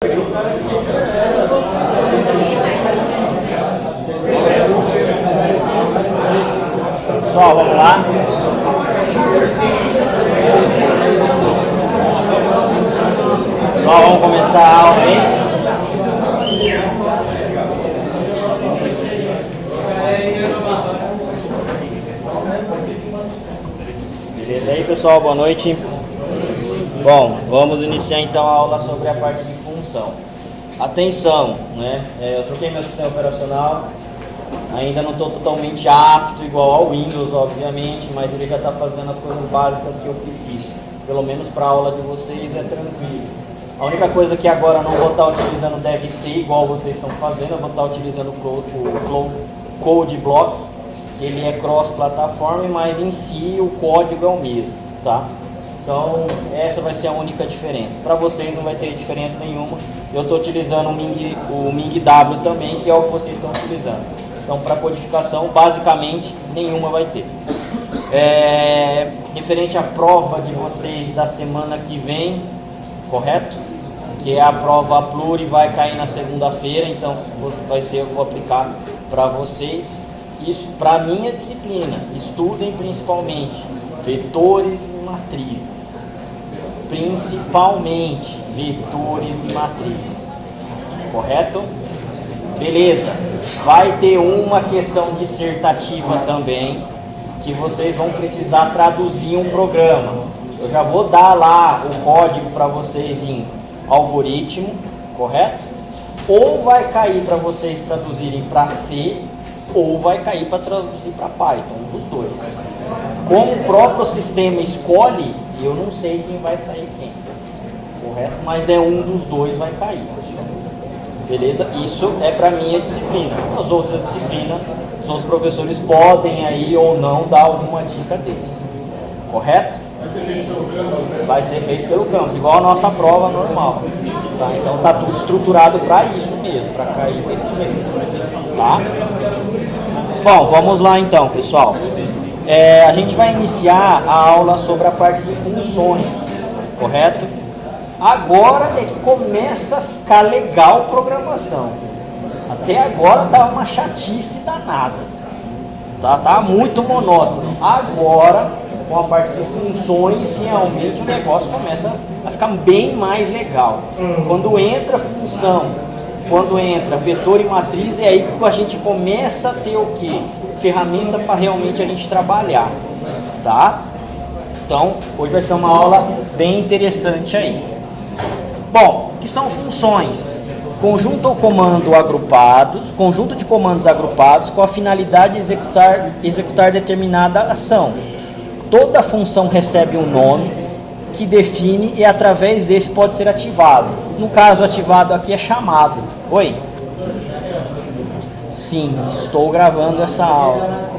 Pessoal, vamos lá. Pessoal, vamos começar a aula aí. Beleza aí, pessoal? Boa noite. Bom, vamos iniciar então a aula sobre a parte de função. Atenção, né? Eu troquei meu sistema operacional. Ainda não estou totalmente apto igual ao Windows, obviamente, mas ele já está fazendo as coisas básicas que eu preciso. Pelo menos para a aula de vocês é tranquilo. A única coisa que agora eu não vou estar utilizando deve ser igual vocês estão fazendo. Eu vou estar utilizando o Code Block, que ele é cross-plataforma, mas em si o código é o mesmo, tá? Então essa vai ser a única diferença. Para vocês não vai ter diferença nenhuma. Eu estou utilizando o MingW também, que é o que vocês estão utilizando. Então, para codificação, basicamente, nenhuma vai ter. Referente à prova de vocês da semana que vem, correto? Que é a prova Pluri, vai cair na segunda-feira, então vai ser eu que vou aplicar para vocês. Isso para a minha disciplina. Estudem principalmente vetores e matrizes. Principalmente vetores e matrizes. Correto? Beleza. Vai ter uma questão dissertativa também, que vocês vão precisar traduzir um programa. Eu já vou dar lá o código para vocês em algoritmo, correto? Ou vai cair para vocês traduzirem para C, ou vai cair para traduzir para Python, um dos dois. Como o próprio sistema escolhe, eu não sei quem vai sair quem, correto? Mas um dos dois vai cair. Beleza? Isso é para minha disciplina. As outras disciplinas, os outros professores podem aí ou não dar alguma dica deles. Correto? Vai ser feito pelo Canvas? Vai ser feito pelo Canvas, igual a nossa prova normal. Tá? Então tá tudo estruturado para isso mesmo, para cair desse jeito. Tá? Bom, vamos lá então, pessoal. A gente vai iniciar a aula sobre a parte de funções, correto? Agora é que começa a ficar legal programação. Até agora estava uma chatice danada. Tá muito monótono. Agora, com a parte de funções, realmente o negócio começa a ficar bem mais legal. Quando entra função, quando entra vetor e matriz, é aí que a gente começa a ter o quê? Ferramenta para realmente a gente trabalhar. Tá? Então, hoje vai ser uma aula bem interessante aí. Bom, o que são funções? Conjunto ou comando agrupados, conjunto de comandos agrupados com a finalidade de executar determinada ação. Toda função recebe um nome que define e através desse pode ser ativado. No caso, ativado aqui é chamado. Oi? Sim, estou gravando essa aula.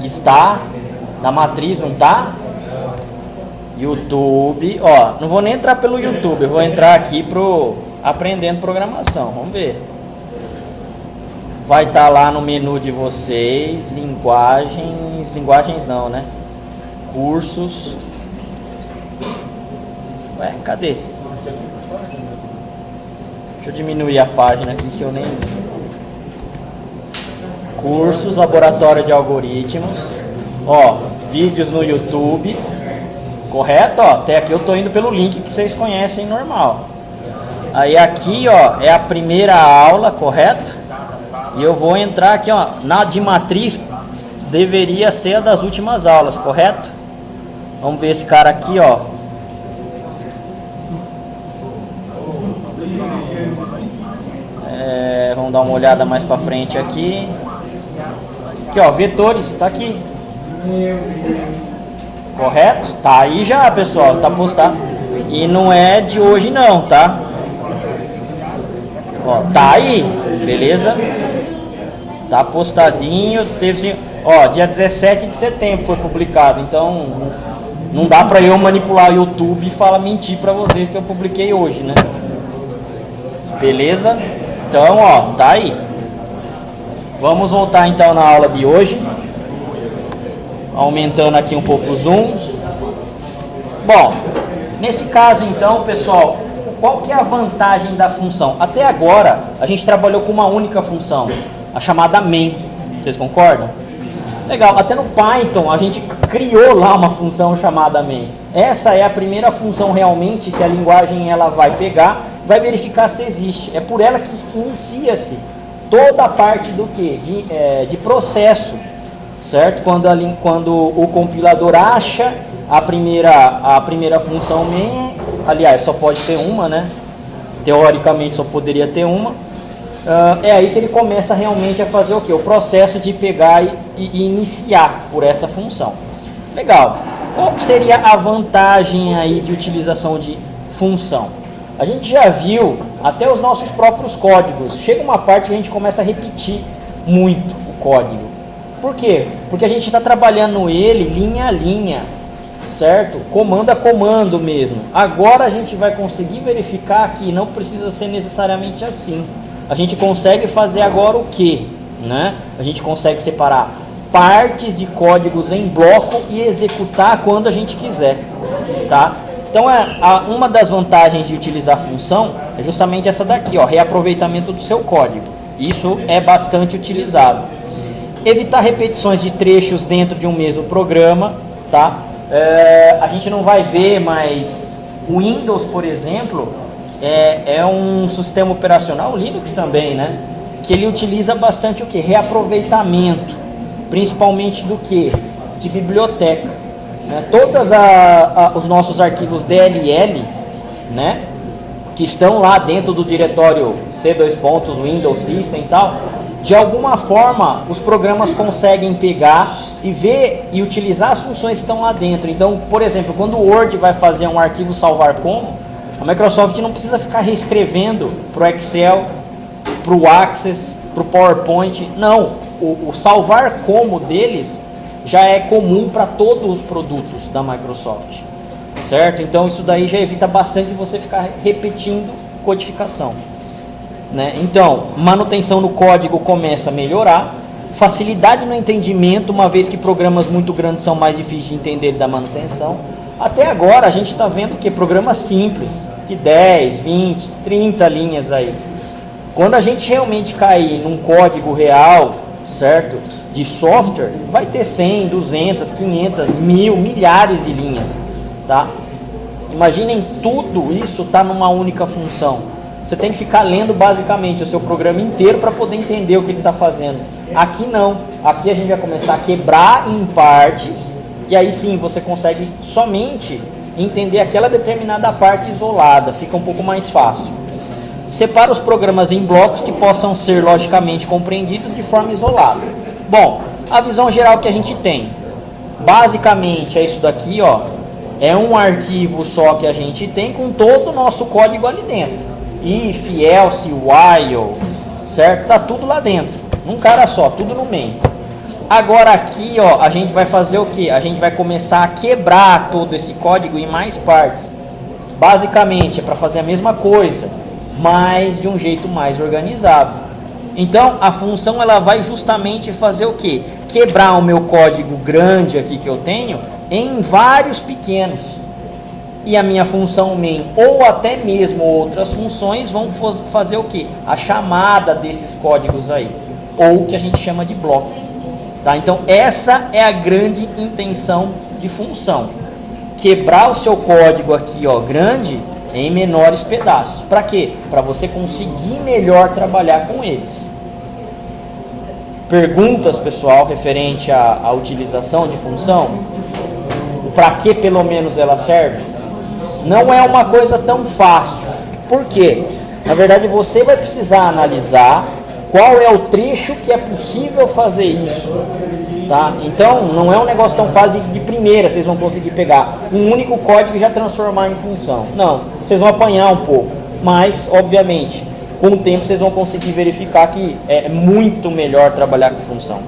Está? Da matriz, não está? YouTube, ó, não vou nem entrar pelo YouTube, eu vou entrar aqui pro Aprendendo Programação, vamos ver. Vai estar lá no menu de vocês, linguagens não, né? Cursos. Ué, cadê? Deixa eu diminuir a página aqui que eu nem... Cursos, laboratório de algoritmos. Ó, vídeos no YouTube. Correto? Ó, até aqui eu tô indo pelo link que vocês conhecem normal. Aí aqui, ó, é a primeira aula, correto? E eu vou entrar aqui, ó, na de matriz deveria ser a das últimas aulas, correto? Vamos ver esse cara aqui, ó. Vamos dar uma olhada mais pra frente aqui. Aqui, ó, vetores, tá aqui. Correto? Tá aí já, pessoal, tá postado. E não é de hoje não, tá? Ó, tá aí, beleza? Tá postadinho, teve, ó, dia 17 de setembro foi publicado. Então, não dá pra eu manipular o YouTube e mentir pra vocês que eu publiquei hoje, né? Beleza? Então, ó, tá aí. Vamos voltar então na aula de hoje. Aumentando aqui um pouco o zoom. Bom, nesse caso então, pessoal, o qual que é a vantagem da função? Até agora, a gente trabalhou com uma única função, a chamada main. Vocês concordam? Legal, até no Python a gente criou lá uma função chamada main. Essa é a primeira função realmente que a linguagem ela vai pegar, vai verificar se existe. É por ela que inicia-se toda a parte do que? De processo, certo? Quando o compilador acha a primeira função main, aliás, só pode ter uma, né? Teoricamente só poderia ter uma. É aí que ele começa realmente a fazer o que? O processo de pegar e iniciar por essa função. Legal. Qual que seria a vantagem aí de utilização de função? A gente já viu até os nossos próprios códigos. Chega uma parte que a gente começa a repetir muito o código. Por quê? Porque a gente está trabalhando ele linha a linha, certo? Comando a comando mesmo. Agora a gente vai conseguir verificar que não precisa ser necessariamente assim. A gente consegue fazer agora o quê? Né? A gente consegue separar partes de códigos em bloco e executar quando a gente quiser, tá? Então, uma das vantagens de utilizar função é justamente essa daqui, ó, reaproveitamento do seu código. Isso é bastante utilizado. Evitar repetições de trechos dentro de um mesmo programa, tá? A gente não vai ver, mas o Windows, por exemplo, é um sistema operacional, Linux também, né? Que ele utiliza bastante o que? Reaproveitamento, principalmente do que? De biblioteca, né? Todos os nossos arquivos DLL, né? Que estão lá dentro do diretório C2 Windows System e tal, de alguma forma os programas conseguem pegar e ver e utilizar as funções que estão lá dentro. Então, por exemplo, quando o Word vai fazer um arquivo salvar como, a Microsoft não precisa ficar reescrevendo para o Excel, para o Access, para o PowerPoint. Não, o salvar como deles já é comum para todos os produtos da Microsoft, certo? Então isso daí já evita bastante você ficar repetindo codificação, né? Então, manutenção no código começa a melhorar, facilidade no entendimento, uma vez que programas muito grandes são mais difíceis de entender da manutenção. Até agora a gente está vendo que programas simples, de 10, 20, 30 linhas aí. Quando a gente realmente cair num código real, certo? De software, vai ter 100, 200, 500, 1000, milhares de linhas, tá? Imaginem tudo isso tá numa única função. Você tem que ficar lendo basicamente o seu programa inteiro para poder entender o que ele está fazendo. Aqui não. Aqui a gente vai começar a quebrar em partes e aí sim você consegue somente entender aquela determinada parte isolada. Fica um pouco mais fácil. Separa os programas em blocos que possam ser logicamente compreendidos de forma isolada. Bom, a visão geral que a gente tem, basicamente é isso daqui, ó. É um arquivo só que a gente tem com todo o nosso código ali dentro. If, else, while, certo? Tá tudo lá dentro, num cara só, tudo no main. Agora aqui, ó, a gente vai fazer o que? A gente vai começar a quebrar todo esse código em mais partes. Basicamente é para fazer a mesma coisa, mas de um jeito mais organizado. Então a função ela vai justamente fazer o que? Quebrar o meu código grande aqui que eu tenho em vários pequenos. E a minha função main ou até mesmo outras funções vão fazer o que? A chamada desses códigos aí, ou o que a gente chama de bloco. Tá? Então essa é a grande intenção de função. Quebrar o seu código aqui, ó, grande em menores pedaços. Para quê? Para você conseguir melhor trabalhar com eles. Perguntas, pessoal, referente à utilização de função? Para que pelo menos ela serve? Não é uma coisa tão fácil. Por quê? Na verdade, você vai precisar analisar qual é o trecho que é possível fazer isso. Tá? Então, não é um negócio tão fácil de primeira, vocês vão conseguir pegar um único código e já transformar em função. Não, vocês vão apanhar um pouco, mas, obviamente, com o tempo vocês vão conseguir verificar que é muito melhor trabalhar com função.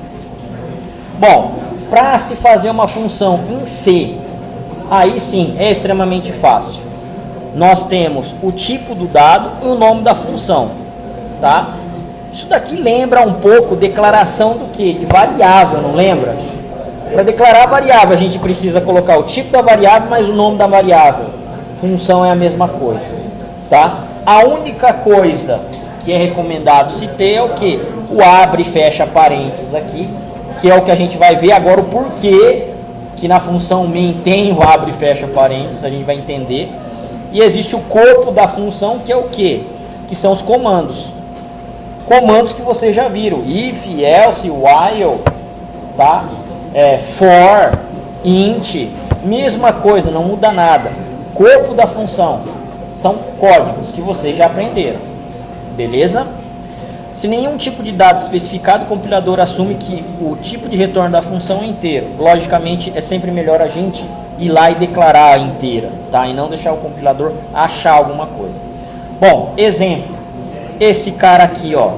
Bom, para se fazer uma função em C, aí sim é extremamente fácil. Nós temos o tipo do dado e o nome da função, tá? Isso daqui lembra um pouco declaração do que? De variável, não lembra? Para declarar a variável a gente precisa colocar o tipo da variável mais o nome da variável. Função é a mesma coisa. tá? A única coisa que é recomendado se ter é o que? O abre e fecha parênteses aqui, que é o que a gente vai ver agora o porquê que na função main tem o abre e fecha parênteses, a gente vai entender. E existe o corpo da função, que é o que? Que são os comandos. Comandos que vocês já viram, if, else, while, tá? For, int, mesma coisa, não muda nada. Corpo da função são códigos que vocês já aprenderam, beleza? Se nenhum tipo de dado especificado, o compilador assume que o tipo de retorno da função é inteiro. Logicamente, é sempre melhor a gente ir lá e declarar a inteira, tá? E não deixar o compilador achar alguma coisa. Bom, exemplo. Esse cara aqui, ó,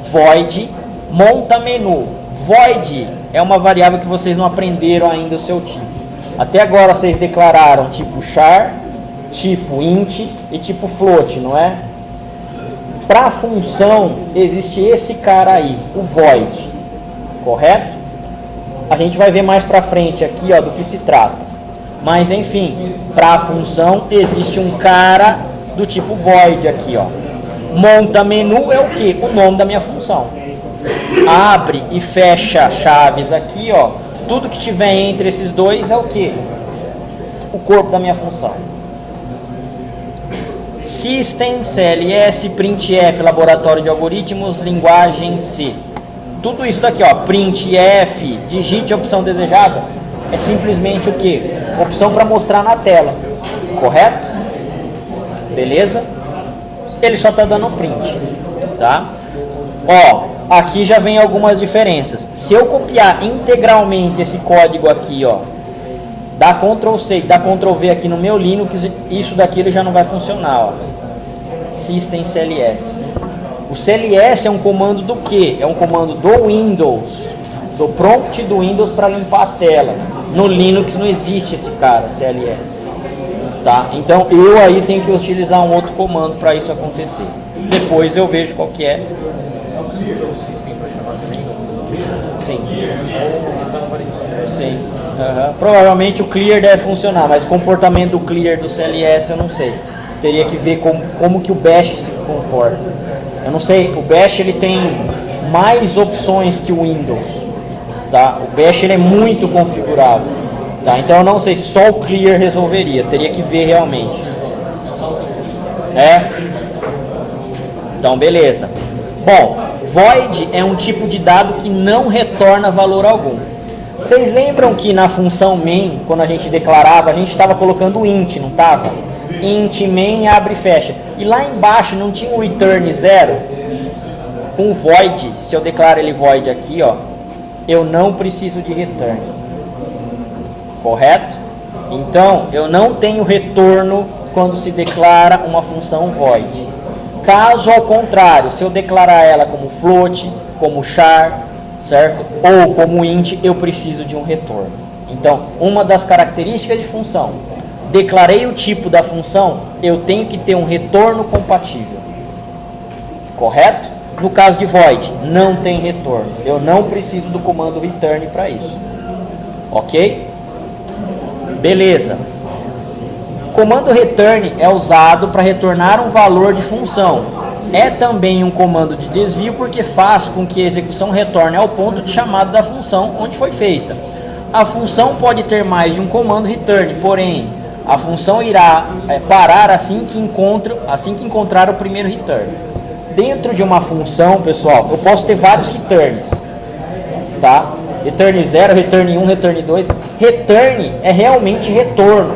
void monta menu. Void é uma variável que vocês não aprenderam ainda o seu tipo. Até agora vocês declararam tipo char, tipo int e tipo float, não é? Para a função existe esse cara aí, o void, correto? A gente vai ver mais para frente aqui, ó, do que se trata. Mas enfim, para a função existe um cara do tipo void aqui, ó. Monta menu é o que? O nome da minha função. Abre e fecha chaves aqui, ó. Tudo que tiver entre esses dois é o que? O corpo da minha função. System, CLS, printf, laboratório de algoritmos, linguagem C. Tudo isso daqui, ó, printf, digite a opção desejada, é simplesmente o que? Opção para mostrar na tela, correto? Beleza? Ele só está dando print, tá? Ó, aqui já vem algumas diferenças. Se eu copiar integralmente esse código aqui, ó, dá Ctrl C, dá Ctrl V aqui no meu Linux, isso daqui ele já não vai funcionar, ó. System CLS. O CLS é um comando do quê? É um comando do Windows, do prompt do Windows para limpar a tela. No Linux não existe esse cara, CLS. Tá? Então eu aí tenho que utilizar um outro comando para isso acontecer. Depois eu vejo qual que é. Sim. Sim. Provavelmente o clear deve funcionar, mas o comportamento do clear do CLS eu não sei. Teria que ver como que o bash se comporta. Eu não sei, o bash ele tem mais opções que o Windows. Tá? O bash ele é muito configurável. Tá? Então eu não sei se só o clear resolveria, teria que ver realmente. Então beleza. Bom, void é um tipo de dado que não retorna valor algum. Vocês lembram que na função main, quando a gente declarava, a gente estava colocando int, não estava? Int main abre e fecha. E lá embaixo não tinha um return 0? Com void, se eu declaro ele void aqui, ó, eu não preciso de return. Correto? Então, eu não tenho retorno quando se declara uma função void. Caso ao contrário, se eu declarar ela como float, como char, certo? Ou como int, eu preciso de um retorno. Então, uma das características de função, declarei o tipo da função, eu tenho que ter um retorno compatível. Correto? No caso de void, não tem retorno. Eu não preciso do comando return para isso. Ok? Beleza. Comando return é usado para retornar um valor de função. É também um comando de desvio porque faz com que a execução retorne ao ponto de chamada da função onde foi feita. A função pode ter mais de um comando return, porém, a função irá parar assim que encontrar o primeiro return. Dentro de uma função, pessoal, eu posso ter vários returns, tá? Return 0, return 1, return 2. Return é realmente retorno,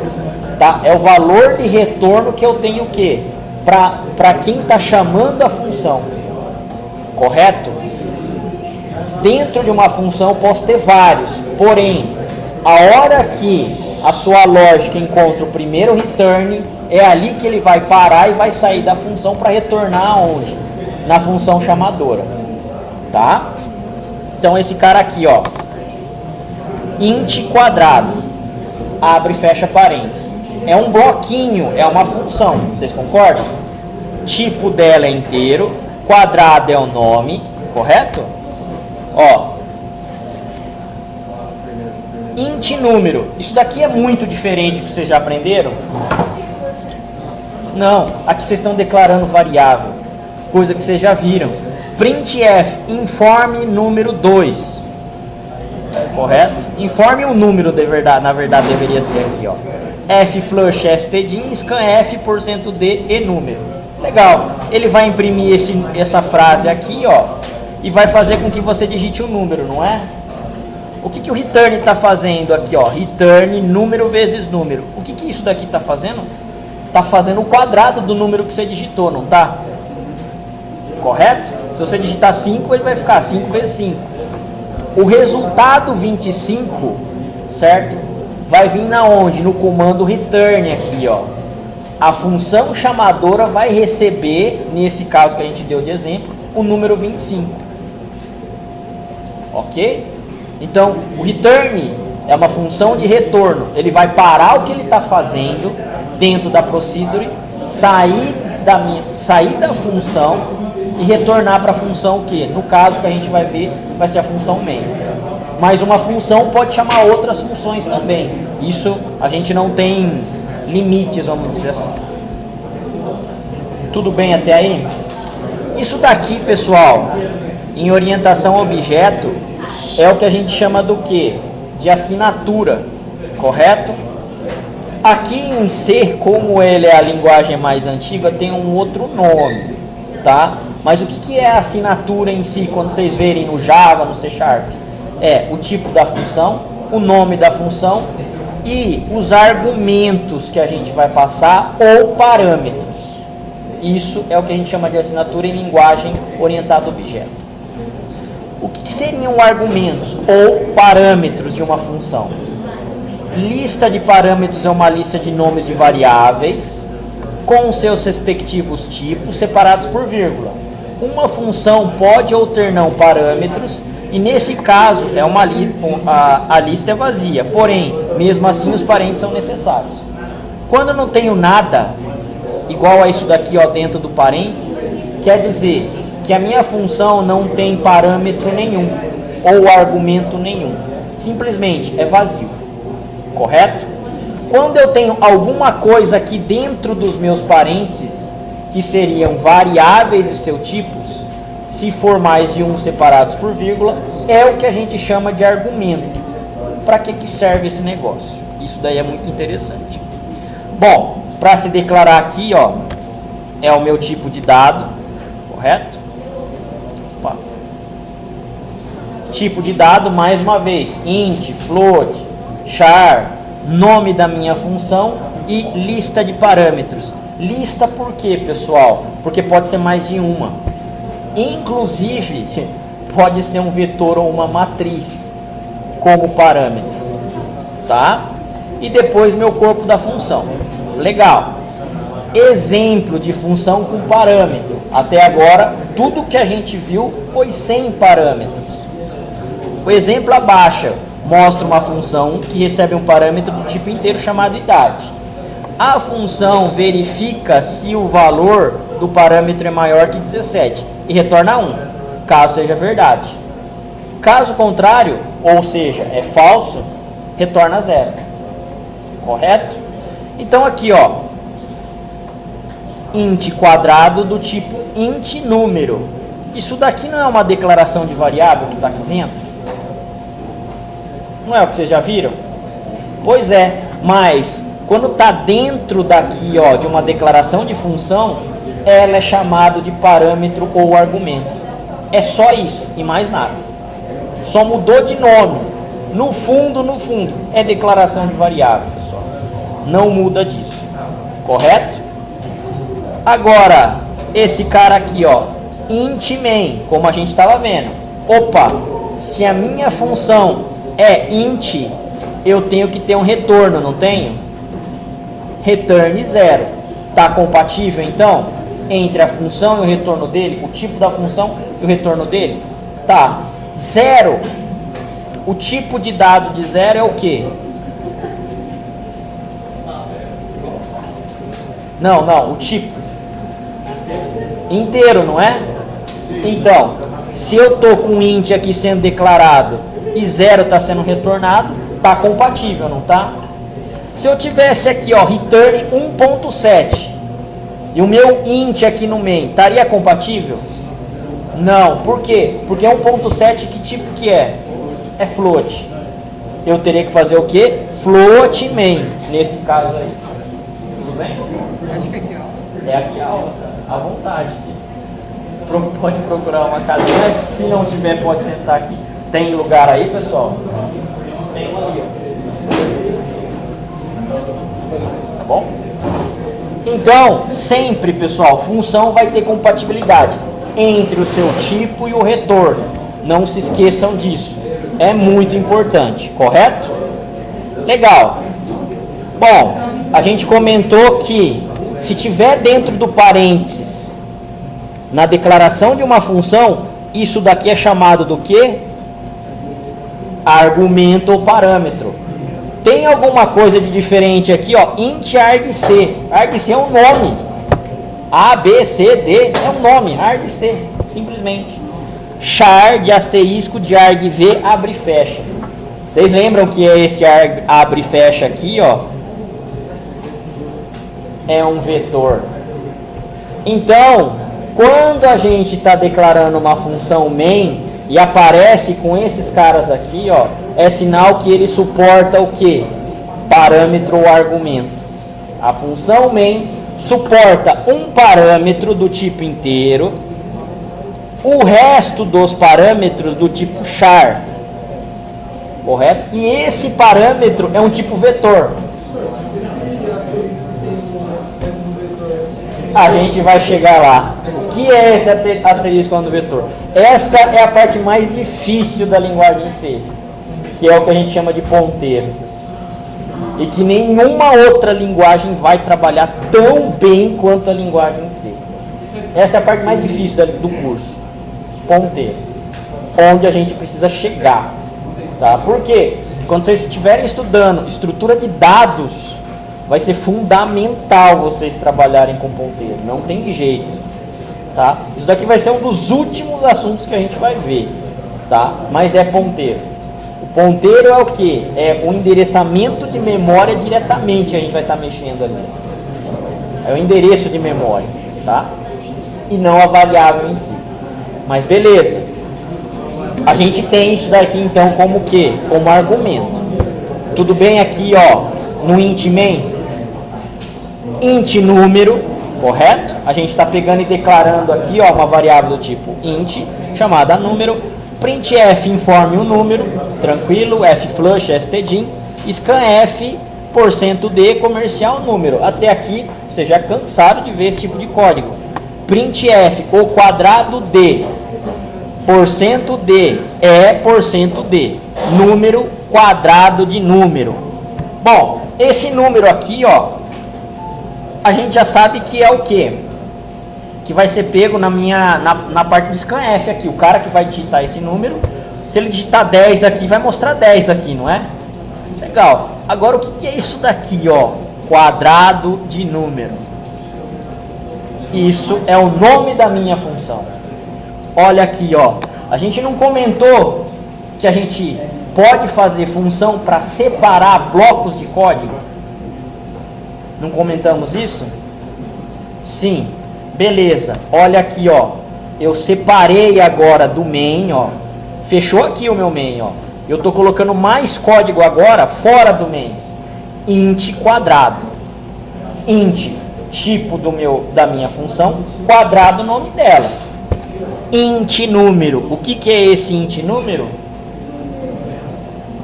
tá? É o valor de retorno que eu tenho o quê? Para quem está chamando a função, correto? Dentro de uma função eu posso ter vários, porém, a hora que a sua lógica encontra o primeiro return, é ali que ele vai parar e vai sair da função para retornar aonde? Na função chamadora, tá? Então esse cara aqui, ó, int quadrado, abre e fecha parênteses, é um bloquinho, é uma função, vocês concordam? Tipo dela é inteiro, quadrado é o nome, correto? Ó, int número, isso daqui é muito diferente do que vocês já aprenderam. Não, aqui vocês estão declarando variável, coisa que vocês já viram. Printf, informe número 2. Correto? Informe um número de verdade, na verdade deveria ser aqui, ó. F-flush stdin, scanf, %d e número. Legal. Ele vai imprimir essa frase aqui, ó, e vai fazer com que você digite o número, não é? O que o return está fazendo aqui, ó? Return número vezes número. O que isso daqui está fazendo? Está fazendo o quadrado do número que você digitou, não tá? Correto? Se você digitar 5, ele vai ficar 5 vezes 5. O resultado 25, certo? Vai vir na onde? No comando return aqui, ó. A função chamadora vai receber, nesse caso que a gente deu de exemplo, o número 25. Ok? Então, o return é uma função de retorno. Ele vai parar o que ele está fazendo dentro da procedure, sair da função e retornar para a função que, no caso que a gente vai ver, vai ser a função main. Mas uma função pode chamar outras funções também. Isso a gente não tem limites, vamos dizer assim. Tudo bem até aí? Isso daqui, pessoal, em orientação a objeto, é o que a gente chama do quê? De assinatura, correto? Aqui em C, como ele é a linguagem mais antiga, tem um outro nome, tá? Mas o que é a assinatura em si, quando vocês verem no Java, no C#? É o tipo da função, o nome da função e os argumentos que a gente vai passar ou parâmetros. Isso é o que a gente chama de assinatura em linguagem orientada a objeto. O que seriam argumentos ou parâmetros de uma função? Lista de parâmetros é uma lista de nomes de variáveis com seus respectivos tipos separados por vírgula. Uma função pode ou ter não parâmetros e nesse caso a lista é vazia, porém, mesmo assim os parênteses são necessários. Quando eu não tenho nada igual a isso daqui, ó, dentro do parênteses, quer dizer que a minha função não tem parâmetro nenhum ou argumento nenhum, simplesmente é vazio, correto? Quando eu tenho alguma coisa aqui dentro dos meus parênteses, que seriam variáveis e seus tipos, se for mais de um separados por vírgula, é o que a gente chama de argumento. Para que serve esse negócio? Isso daí é muito interessante. Bom, para se declarar aqui, ó, é o meu tipo de dado, correto? Opa. Tipo de dado, mais uma vez, int, float, char, nome da minha função e lista de parâmetros. Lista por quê, pessoal? Porque pode ser mais de uma. Inclusive, pode ser um vetor ou uma matriz como parâmetro, tá? E depois meu corpo da função. Legal. Exemplo de função com parâmetro. Até agora, tudo que a gente viu foi sem parâmetros. O exemplo abaixo mostra uma função que recebe um parâmetro do tipo inteiro chamado idade. A função verifica se o valor do parâmetro é maior que 17 e retorna 1, caso seja verdade. Caso contrário, ou seja, é falso, retorna 0. Correto? Então aqui, ó, int quadrado do tipo int número. Isso daqui não é uma declaração de variável que está aqui dentro? Não é o que vocês já viram? Pois é, mas quando está dentro daqui, ó, de uma declaração de função, ela é chamada de parâmetro ou argumento. É só isso e mais nada. Só mudou de nome. No fundo, é declaração de variável, pessoal. Não muda disso. Correto? Agora, esse cara aqui, ó, int main, como a gente estava vendo. Opa, se a minha função é int, eu tenho que ter um retorno, não tenho? Return 0. Está compatível, então, entre a função e o retorno dele? O tipo da função e o retorno dele? Tá. 0. O tipo de dado de 0 é o quê? Não, o tipo. Inteiro, não é? Então, se eu estou com int aqui sendo declarado e 0 está sendo retornado, está compatível, não está? Se eu tivesse aqui, ó, return 1.7, e o meu int aqui no main, estaria compatível? Não. Por quê? Porque 1.7 que tipo que é? É float. Eu teria que fazer o quê? Float main, nesse caso aí. Tudo bem? Acho que aqui, ó. É aqui a aula, à vontade. Pode procurar uma cadeira, se não tiver pode sentar aqui. Tem lugar aí, pessoal? Tem um ali, ó. Tá bom? Então, sempre, pessoal, função vai ter compatibilidade entre o seu tipo e o retorno. Não se esqueçam disso. É muito importante, correto? Legal. Bom, a gente comentou que se tiver dentro do parênteses, na declaração de uma função, isso daqui é chamado do quê? Argumento ou parâmetro. Tem alguma coisa de diferente aqui, ó? Int argc. Argc é um nome. A, B, C, D é um nome. Argc, simplesmente. Char de asterisco de argv abre e fecha. Vocês lembram que é esse abre e fecha aqui, ó? É um vetor. Então, quando a gente está declarando uma função main e aparece com esses caras aqui, ó, é sinal que ele suporta o quê? Parâmetro ou argumento. A função main suporta um parâmetro do tipo inteiro, o resto dos parâmetros do tipo char, correto? E esse parâmetro é um tipo vetor. A gente vai chegar lá. O que é esse asterisco no vetor? Essa é a parte mais difícil da linguagem C, que é o que a gente chama de ponteiro. E que nenhuma outra linguagem vai trabalhar tão bem quanto a linguagem C. Essa é a parte mais difícil do curso. Ponteiro. Onde a gente precisa chegar. Tá? Por quê? Quando vocês estiverem estudando estrutura de dados, vai ser fundamental vocês trabalharem com ponteiro. Não tem jeito. Tá? Isso daqui vai ser um dos últimos assuntos que a gente vai ver. Tá? Mas é ponteiro. O ponteiro é o que? É o endereçamento de memória diretamente que a gente vai estar mexendo ali. É o endereço de memória. Tá? E não a variável em si. Mas beleza. A gente tem isso daqui então como o quê? Como argumento. Tudo bem aqui, ó, no int main? Int número, correto? A gente está pegando e declarando aqui, ó, uma variável do tipo int, chamada número. Printf informe o número, tranquilo, flush, stdin, scanf, %d, comercial número. Até aqui, você já cansado de ver esse tipo de código. Printf, o quadrado d, %d é %d, número quadrado de número. Bom, esse número aqui, ó, a gente já sabe que é o quê? Que vai ser pego na parte do scanf aqui. O cara que vai digitar esse número, se ele digitar 10 aqui, vai mostrar 10 aqui, não é? Legal. Agora, o que é isso daqui, ó? Quadrado de número. Isso é o nome da minha função. Olha aqui, ó. A gente não comentou que a gente pode fazer função para separar blocos de código? Não comentamos isso? Sim. Beleza. Olha aqui, ó. Eu separei agora do main, ó. Fechou aqui o meu main, ó. Eu tô colocando mais código agora fora do main. Int quadrado. Int tipo da minha função, quadrado nome dela. Int número. O que é esse int número?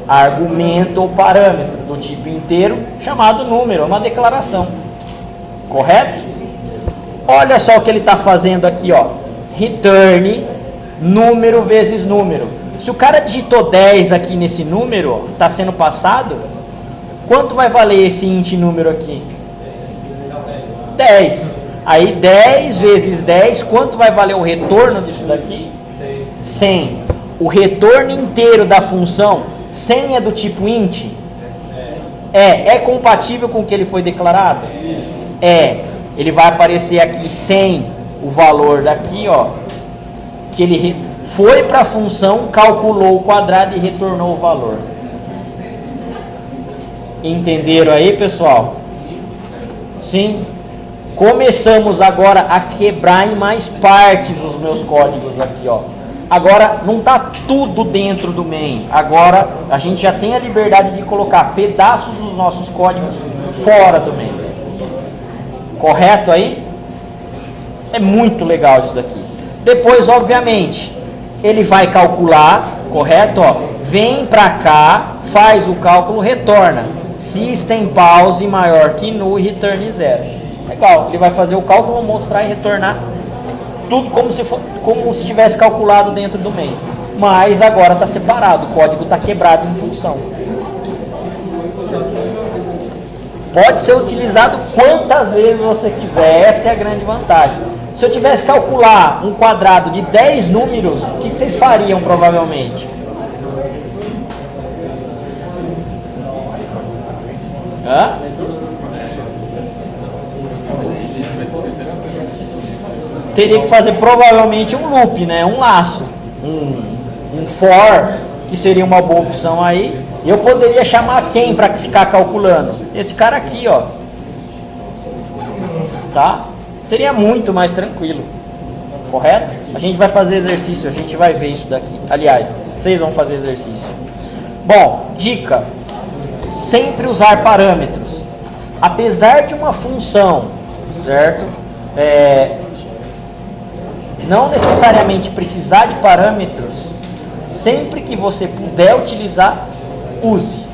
Argumento ou parâmetro do tipo inteiro chamado número, é uma declaração. Correto? Olha só o que ele está fazendo aqui, ó. Return número vezes número. Se o cara digitou 10 aqui nesse número, está sendo passado, quanto vai valer esse int número aqui? 10. Aí 10 vezes 10, quanto vai valer o retorno disso daqui? 100. O retorno inteiro da função, 100 é do tipo int? É compatível com o que ele foi declarado? É. Ele vai aparecer aqui 100, o valor daqui, ó, que ele foi para a função, calculou o quadrado e retornou o valor. Entenderam aí, pessoal? Sim? Começamos agora a quebrar em mais partes os meus códigos aqui, ó. Agora não está tudo dentro do main. Agora a gente já tem a liberdade de colocar pedaços dos nossos códigos fora do main. Correto aí? É muito legal isso daqui. Depois, obviamente, ele vai calcular, correto? Ó, vem para cá, faz o cálculo, retorna. System pause maior que null e return 0. Legal, ele vai fazer o cálculo, mostrar e retornar tudo como se tivesse calculado dentro do main. Mas agora está separado, o código está quebrado em função. Pode ser utilizado quantas vezes você quiser, essa é a grande vantagem. Se eu tivesse que calcular um quadrado de 10 números, o que vocês fariam provavelmente? Hã? Teria que fazer provavelmente um loop, né? Um laço, um for, que seria uma boa opção aí. Eu poderia chamar quem para ficar calculando? Esse cara aqui, ó. Tá? Seria muito mais tranquilo. Correto? A gente vai fazer exercício, a gente vai ver isso daqui. Aliás, vocês vão fazer exercício. Bom, dica. Sempre usar parâmetros. Apesar de uma função, certo? Não necessariamente precisar de parâmetros, sempre que você puder utilizar, use.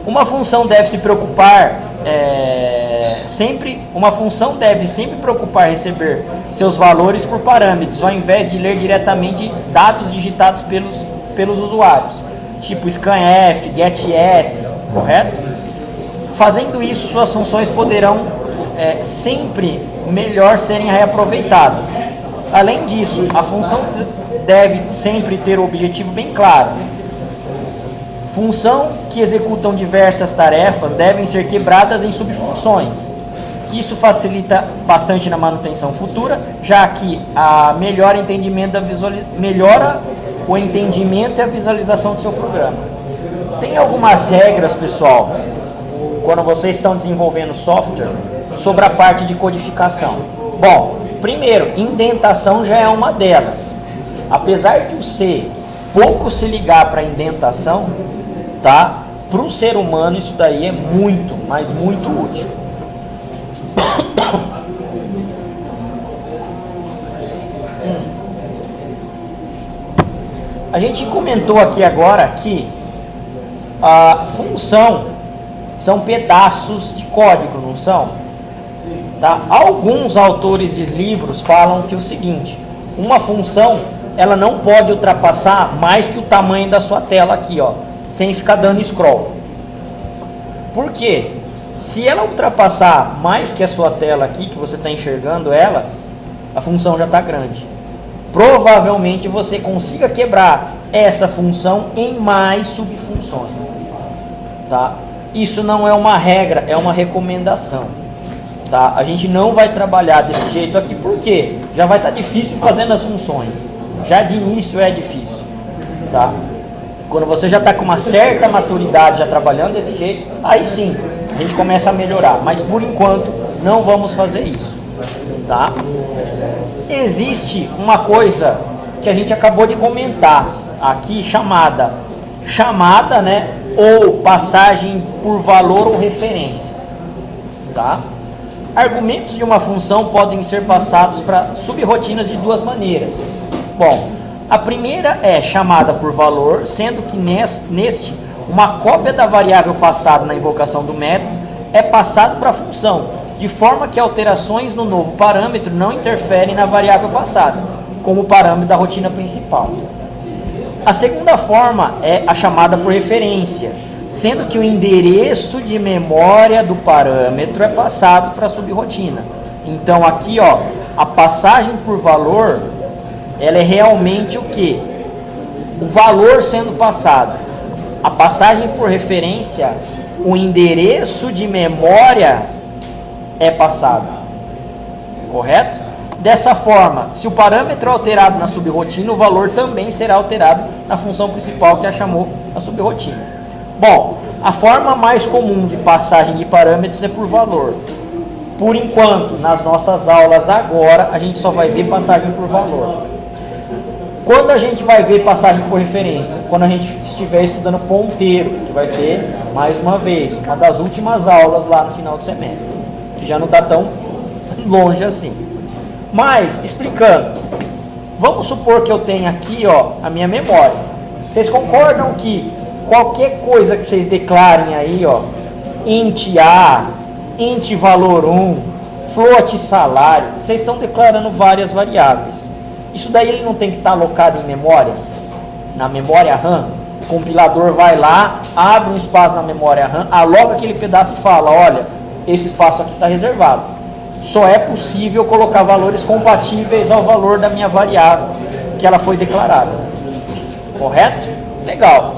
Uma função deve se preocupar, uma função deve sempre preocupar receber seus valores por parâmetros, ao invés de ler diretamente dados digitados pelos usuários, tipo scanf, getS, correto? Fazendo isso, suas funções poderão sempre melhor serem reaproveitadas. Além disso, a função deve sempre ter o objetivo bem claro. Função que executam diversas tarefas devem ser quebradas em subfunções. Isso facilita bastante na manutenção futura, já que melhora o entendimento e a visualização do seu programa. Tem algumas regras, pessoal, quando vocês estão desenvolvendo software, sobre a parte de codificação. Bom, primeiro, indentação já é uma delas. Apesar de o C pouco se ligar para indentação, tá? Para o ser humano isso daí é muito, mas muito útil. A gente comentou aqui agora que a função são pedaços de código, não são? Tá? Alguns autores de livros falam que é o seguinte: uma função ela não pode ultrapassar mais que o tamanho da sua tela aqui, ó, sem ficar dando scroll. Por quê? Se ela ultrapassar mais que a sua tela aqui, que você está enxergando ela, a função já está grande. Provavelmente você consiga quebrar essa função em mais subfunções. Tá? Isso não é uma regra, é uma recomendação. Tá? A gente não vai trabalhar desse jeito aqui, porque já vai estar difícil fazendo as funções. Já de início é difícil. Tá? Quando você já está com uma certa maturidade, já trabalhando desse jeito, aí sim, a gente começa a melhorar. Mas por enquanto, não vamos fazer isso. Tá? Existe uma coisa que a gente acabou de comentar aqui, chamada, né, ou passagem por valor ou referência. Tá? Argumentos de uma função podem ser passados para subrotinas de duas maneiras. Bom, a primeira é chamada por valor, sendo que neste, uma cópia da variável passada na invocação do método é passado para a função, de forma que alterações no novo parâmetro não interferem na variável passada, como o parâmetro da rotina principal. A segunda forma é a chamada por referência, sendo que o endereço de memória do parâmetro é passado para a subrotina. Então aqui, ó, a passagem por valor, ela é realmente o quê? O valor sendo passado. A passagem por referência, o endereço de memória é passado. Correto? Dessa forma, se o parâmetro é alterado na subrotina, o valor também será alterado na função principal que a chamou a subrotina. Bom, a forma mais comum de passagem de parâmetros é por valor. Por enquanto, nas nossas aulas agora, a gente só vai ver passagem por valor. Quando a gente vai ver passagem por referência? Quando a gente estiver estudando ponteiro, que vai ser, mais uma vez, uma das últimas aulas lá no final do semestre, que já não está tão longe assim. Mas, explicando, vamos supor que eu tenha aqui, ó, a minha memória. Vocês concordam que qualquer coisa que vocês declarem aí, ó, int A, int valor 1, float salário, vocês estão declarando várias variáveis. Isso daí ele não tem que estar alocado em memória, na memória RAM. O compilador vai lá, abre um espaço na memória RAM, aloca aquele pedaço e fala, olha, esse espaço aqui está reservado. Só é possível colocar valores compatíveis ao valor da minha variável que ela foi declarada. Correto? Legal.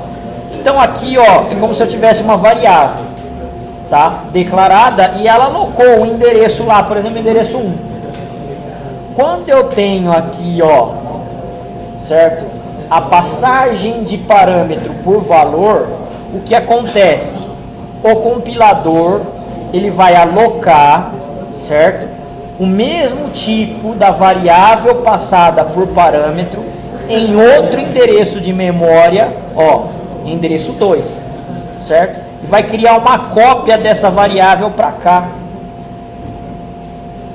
Então aqui, ó, é como se eu tivesse uma variável, tá, declarada, e ela alocou um endereço lá, por exemplo, endereço 1. Quando eu tenho aqui, ó, certo, a passagem de parâmetro por valor, o que acontece? O compilador, ele vai alocar, certo, o mesmo tipo da variável passada por parâmetro em outro endereço de memória, ó, endereço 2, certo? E vai criar uma cópia dessa variável para cá.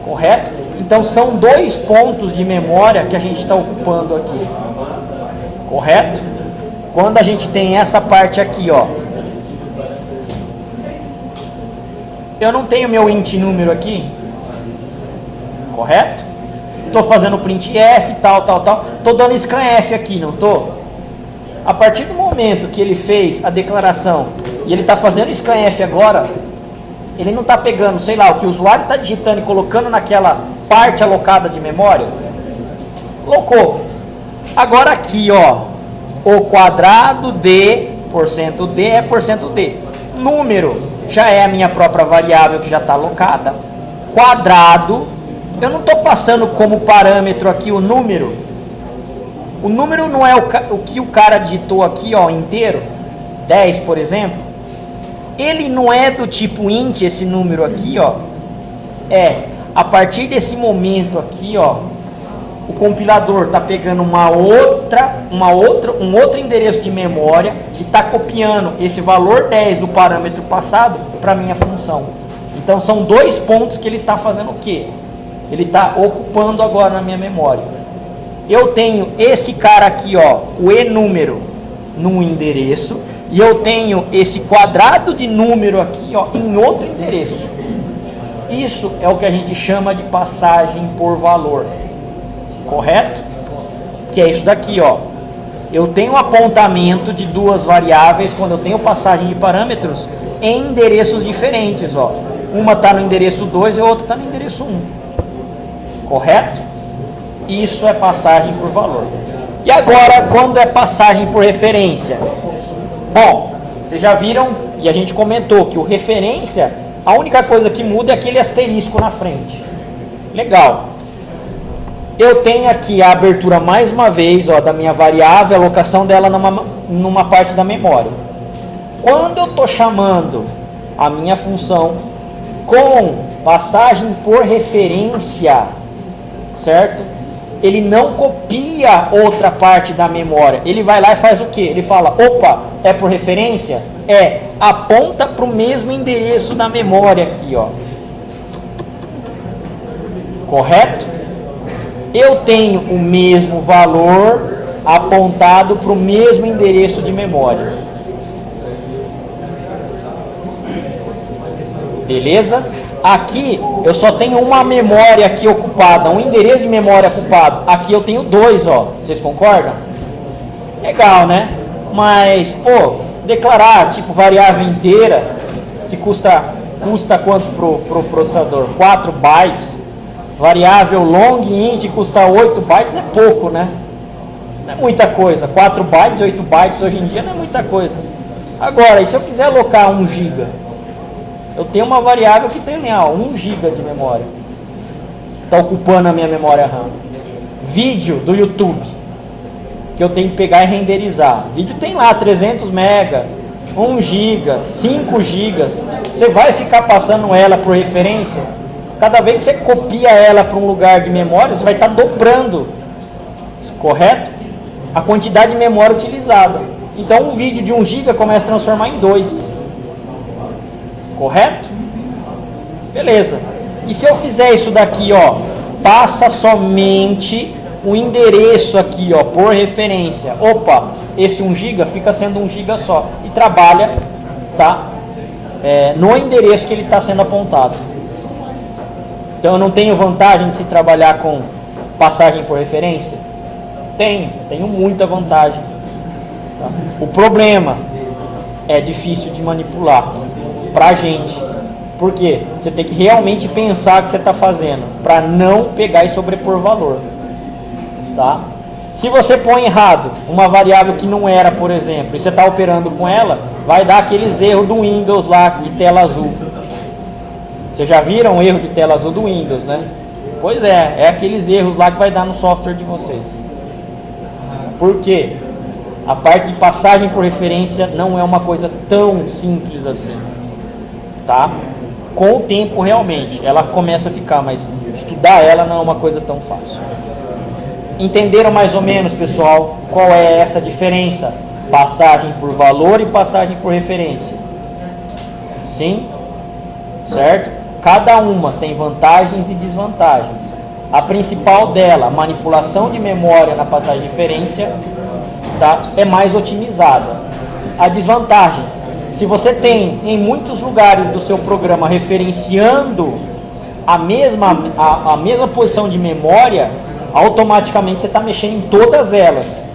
Correto? Então são 2 pontos de memória que a gente está ocupando aqui. Correto? Quando a gente tem essa parte aqui, ó. Eu não tenho meu int número aqui. Correto? Estou fazendo printf, tal. Estou dando scanf aqui, não estou? A partir do momento que ele fez a declaração e ele está fazendo scanf agora, ele não está pegando, sei lá, o que o usuário está digitando e colocando naquela parte alocada de memória. Colocou. Agora aqui, ó, o quadrado de %d é %d. Número já é a minha própria variável que já está alocada. Quadrado, eu não estou passando como parâmetro aqui o número. O número não é o que o cara digitou aqui, ó, inteiro. 10, por exemplo. Ele não é do tipo int, esse número aqui, ó. É, a partir desse momento aqui, ó, o compilador está pegando um outro endereço de memória e está copiando esse valor 10 do parâmetro passado para a minha função. Então são 2 pontos que ele está fazendo o quê? Ele está ocupando agora na minha memória. Eu tenho esse cara aqui, ó, o e-número num endereço, e eu tenho esse quadrado de número aqui, ó, em outro endereço. Isso é o que a gente chama de passagem por valor. Correto? Que é isso daqui, ó. Eu tenho apontamento de 2 variáveis quando eu tenho passagem de parâmetros em endereços diferentes, ó. Uma está no endereço 2 e a outra está no endereço 1. Correto? Isso é passagem por valor. E agora, quando é passagem por referência? Bom, vocês já viram e a gente comentou que o referência, a única coisa que muda é aquele asterisco na frente. Legal. Eu tenho aqui a abertura mais uma vez, ó, da minha variável, a alocação dela numa parte da memória. Quando eu estou chamando a minha função com passagem por referência, certo? Ele não copia outra parte da memória. Ele vai lá e faz o quê? Ele fala, opa, é por referência? É, aponta para o mesmo endereço da memória aqui, ó. Correto? Eu tenho o mesmo valor apontado para o mesmo endereço de memória. Beleza? Aqui eu só tenho uma memória aqui ocupada, um endereço de memória ocupado. Aqui eu tenho 2, ó. Vocês concordam? Legal, né? Mas, pô, declarar tipo variável inteira que custa quanto pro processador? 4 bytes. Variável long int custa 8 bytes, é pouco, né? Não é muita coisa. 4 bytes, 8 bytes hoje em dia não é muita coisa. Agora, e se eu quiser alocar 1 GB? Eu tenho uma variável que tem, ó, 1 GB de memória. Está ocupando a minha memória RAM. Vídeo do YouTube, que eu tenho que pegar e renderizar. Vídeo tem lá 300 MB, 1 GB, 5 GB. Você vai ficar passando ela por referência? Cada vez que você copia ela para um lugar de memória, você vai estar dobrando, correto? A quantidade de memória utilizada. Então um vídeo de 1 GB começa a transformar em 2. Correto? Beleza. E se eu fizer isso daqui, ó, passa somente o endereço aqui, ó, por referência. Opa, esse 1 GB fica sendo 1 GB só. E trabalha, tá? No endereço que ele está sendo apontado. Então eu não tenho vantagem de se trabalhar com passagem por referência? Tenho muita vantagem. Tá? O problema é difícil de manipular pra gente. Por quê? Você tem que realmente pensar o que você está fazendo para não pegar e sobrepor valor. Tá? Se você põe errado uma variável que não era, por exemplo, e você está operando com ela, vai dar aqueles erros do Windows lá de tela azul. Vocês já viram o erro de tela azul do Windows, né? Pois é aqueles erros lá que vai dar no software de vocês. Por quê? A parte de passagem por referência não é uma coisa tão simples assim, tá? Com o tempo realmente ela começa a ficar, mas estudar ela não é uma coisa tão fácil. Entenderam mais ou menos, pessoal, qual é essa diferença? Passagem por valor e passagem por referência. Sim? Certo? Cada uma tem vantagens e desvantagens. A principal dela, a manipulação de memória na passagem de referência, tá? É mais otimizada. A desvantagem, se você tem em muitos lugares do seu programa referenciando a mesma posição de memória, automaticamente você está mexendo em todas elas,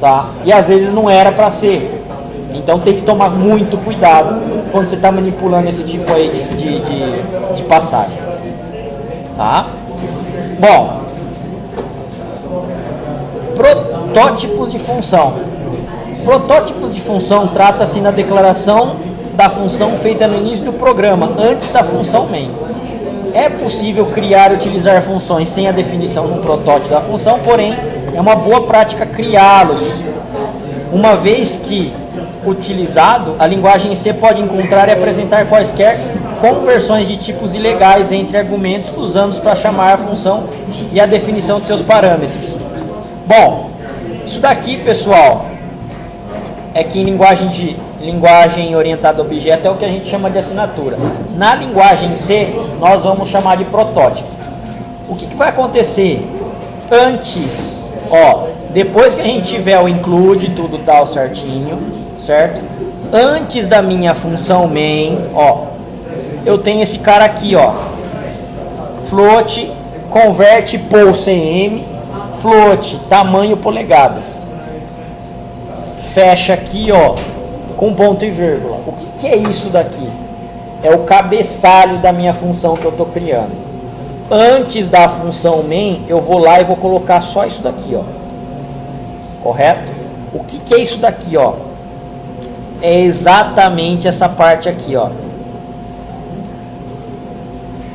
tá? E às vezes não era para ser. Então tem que tomar muito cuidado quando você está manipulando esse tipo aí de passagem, tá? Bom, protótipos de função. Protótipos de função trata-se na declaração da função feita no início do programa, antes da função main. É possível criar e utilizar funções sem a definição de um protótipo da função, porém é uma boa prática criá-los, uma vez que utilizado, a linguagem C pode encontrar e apresentar quaisquer conversões de tipos ilegais entre argumentos usando-os para chamar a função e a definição de seus parâmetros. Bom, isso daqui, pessoal, é que em linguagem orientada a objeto é o que a gente chama de assinatura. Na linguagem C, nós vamos chamar de protótipo. O que vai acontecer antes, ó, depois que a gente tiver o include, tudo tal certinho, certo? Antes da minha função main, ó, eu tenho esse cara aqui, ó, float, converte poll cm, float, tamanho polegadas. Fecha aqui, ó, com ponto e vírgula. O que é isso daqui? É o cabeçalho da minha função que eu estou criando. Antes da função main, eu vou lá e vou colocar só isso daqui, ó. Correto? O que é isso daqui, ó? É exatamente essa parte aqui, ó.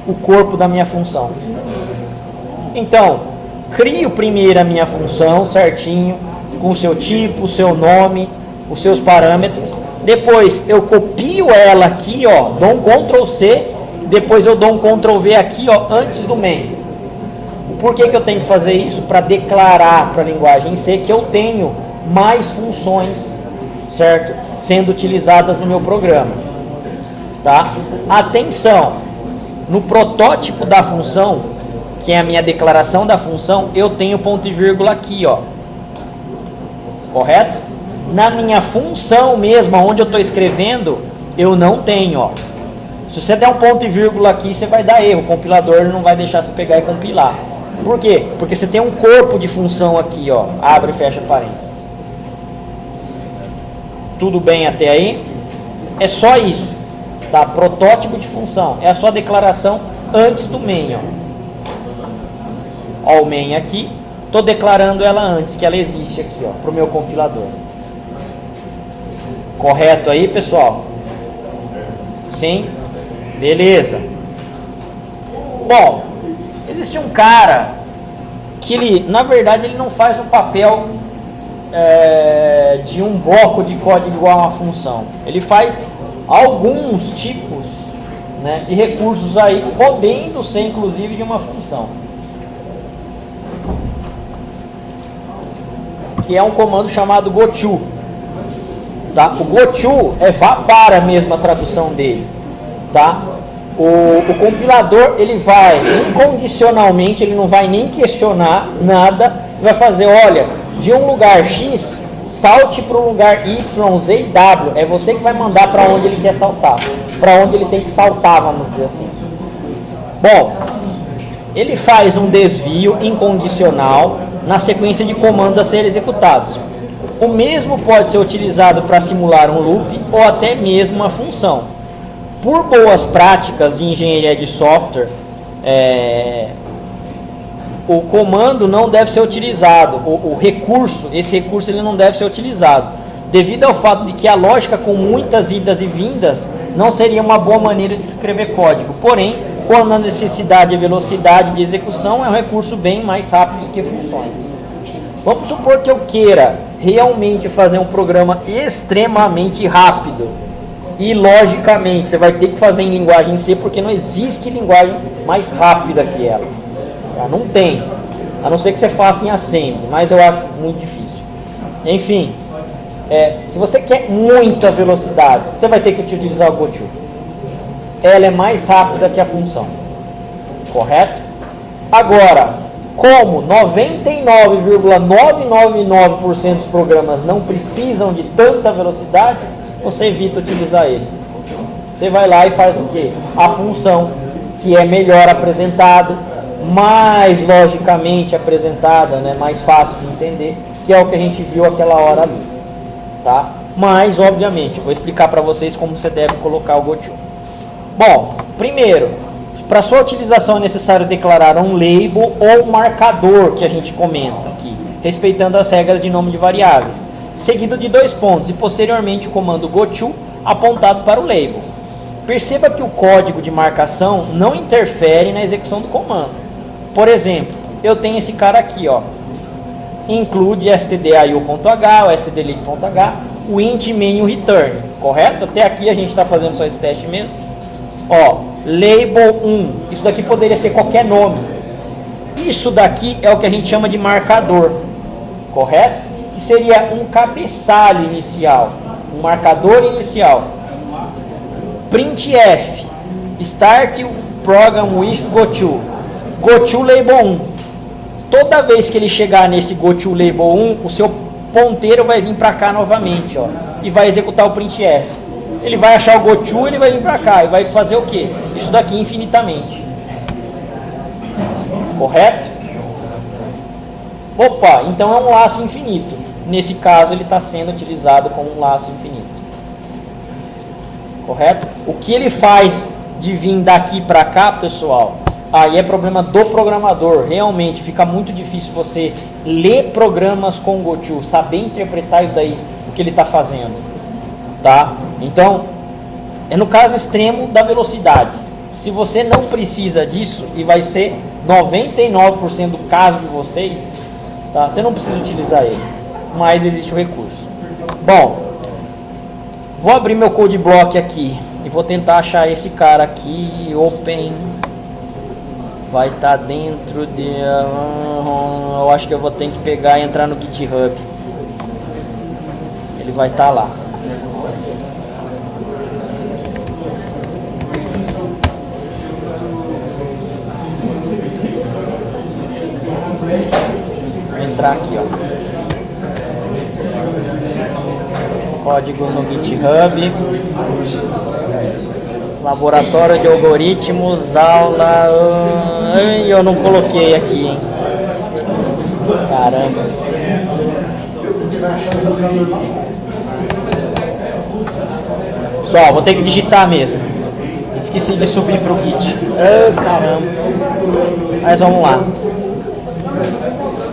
O corpo da minha função. Então, crio primeiro a minha função certinho, com o seu tipo, o seu nome, os seus parâmetros. Depois eu copio ela aqui, ó, dou um Ctrl C, depois eu dou um Ctrl V aqui, ó, antes do main. Por que eu tenho que fazer isso? Para declarar para a linguagem C que eu tenho mais funções, certo? Sendo utilizadas no meu programa, tá? Atenção, no protótipo da função, que é a minha declaração da função, eu tenho ponto e vírgula aqui, ó. Correto? Na minha função mesmo, onde eu estou escrevendo, eu não tenho, ó. Se você der um ponto e vírgula aqui, você vai dar erro. O compilador não vai deixar você pegar e compilar. Por quê? Porque você tem um corpo de função aqui, ó. Abre e fecha parênteses. Tudo bem até aí? É só isso, tá? Protótipo de função. É a sua declaração antes do main, ó. Ó o main aqui. Estou declarando ela antes, que ela existe aqui, ó, para o meu compilador. Correto aí, pessoal? Sim? Beleza. Bom, existe um cara que ele, na verdade, ele não faz o papel de um bloco de código igual a uma função. Ele faz alguns tipos, né, de recursos aí, podendo ser inclusive de uma função, que é um comando chamado goto. Tá? O goto é vá para mesmo a tradução dele. Tá? O compilador, ele vai incondicionalmente, ele não vai nem questionar nada, vai fazer, olha, de um lugar X, salte para o lugar Y, Z e W. É você que vai mandar para onde ele quer saltar, para onde ele tem que saltar, vamos dizer assim. Bom, ele faz um desvio incondicional na sequência de comandos a serem executados. O mesmo pode ser utilizado para simular um loop ou até mesmo uma função. Por boas práticas de engenharia de software, o comando não deve ser utilizado, esse recurso ele não deve ser utilizado, devido ao fato de que a lógica com muitas idas e vindas não seria uma boa maneira de escrever código. Porém, quando a necessidade e velocidade de execução é um recurso bem mais rápido que funções. Vamos supor que eu queira realmente fazer um programa extremamente rápido. E logicamente você vai ter que fazer em linguagem C, porque não existe linguagem mais rápida que ela. Tá? Não tem. A não ser que você faça em assembly, mas eu acho muito difícil. Enfim, se você quer muita velocidade, você vai ter que utilizar o goto. Ela é mais rápida que a função. Correto? Agora, como 99,999% dos programas não precisam de tanta velocidade, você evita utilizar ele. Você vai lá e faz o quê? A função, que é melhor apresentado, mais logicamente apresentada, né? Mais fácil de entender, que é o que a gente viu aquela hora ali. Tá? Mas, obviamente, eu vou explicar para vocês como você deve colocar o goto. Bom, primeiro, para sua utilização é necessário declarar um label ou um marcador, que a gente comenta aqui, respeitando as regras de nome de variáveis, seguido de 2 pontos e posteriormente o comando goto apontado para o label. Perceba que o código de marcação não interfere na execução do comando. Por exemplo, eu tenho esse cara aqui, ó, include stdio.h, o stdelete.h, o int main e o return, correto? Até aqui a gente está fazendo só esse teste mesmo. Ó, label 1, isso daqui poderia ser qualquer nome. Isso daqui é o que a gente chama de marcador, correto? Que seria um cabeçalho inicial, um marcador inicial. Printf, start program with goto, goto label 1. Toda vez que ele chegar nesse goto label 1, o seu ponteiro vai vir para cá novamente, ó, e vai executar o printf. Ele vai achar o goto, ele vai vir para cá e vai fazer o que? Isso daqui infinitamente. Correto? Opa, então é um laço infinito. Nesse caso ele está sendo utilizado como um laço infinito. Correto? O que ele faz de vir daqui para cá, pessoal, aí é problema do programador. Realmente fica muito difícil você ler programas com goto, saber interpretar isso daí, o que ele está fazendo. Tá? Então, é no caso extremo da velocidade. Se você não precisa disso, e vai ser 99% do caso de vocês, tá? Você não precisa utilizar ele, mas existe o recurso. Bom, vou abrir meu code block aqui e vou tentar achar esse cara aqui. Open vai estar dentro de... eu acho que eu vou ter que pegar e entrar no GitHub. Ele vai estar lá. Vou entrar aqui, ó. Código no GitHub. Laboratório de algoritmos, aula. Ai, eu não coloquei aqui, hein? Caramba. Só, vou ter que digitar mesmo. Esqueci de subir pro Git. Ai, caramba. Mas vamos lá.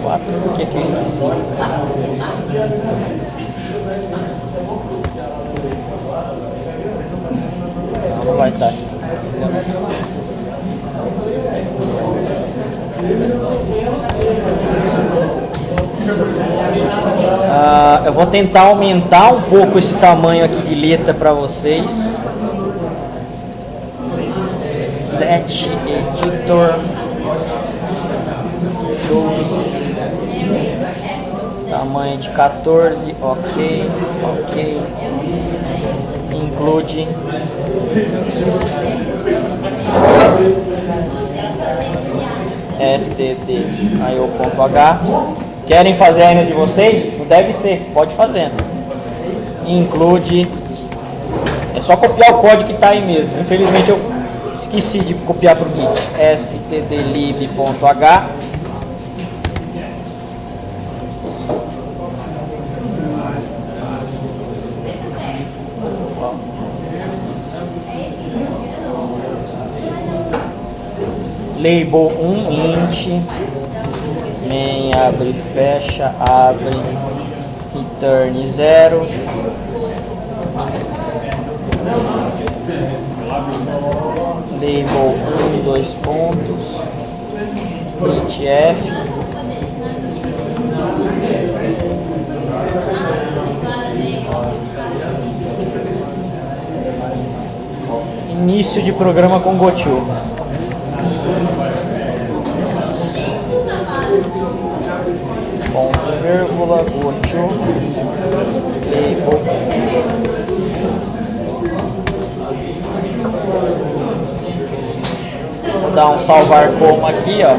4. Por que eu esqueci? Não vai estar aqui. Eu vou tentar aumentar um pouco esse tamanho aqui de letra para vocês. set editor, choose, tamanho de 14, ok, include stdio.h. Querem fazer ainda de vocês? Não deve ser, pode fazer. Include, é só copiar o código que está aí mesmo. Infelizmente eu esqueci de copiar para o Git. stdlib.h. Label 1 int, main abre, fecha, abre, return 0, label 1, 2 pontos, printf, início de programa com GoTo. Ponto, vírgula, GoTo, label. Vou dar um salvar como aqui, ó.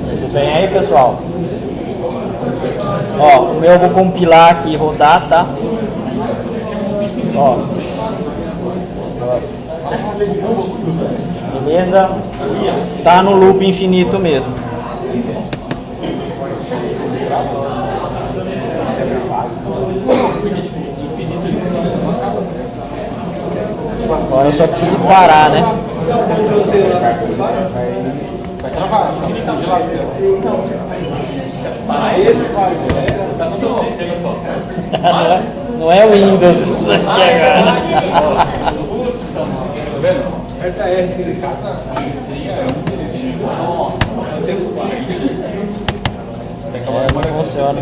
Tudo bem aí, pessoal? Ó, o meu eu vou compilar aqui e rodar, tá? Ó. Beleza? Tá no loop infinito mesmo. Agora eu só preciso parar, né? Vai travar, infinito de lado. Para esse vai, tá tudo certo, olha só. Não é Windows isso daqui agora. Tá vendo? Aperta S, ele cata. Não funciona.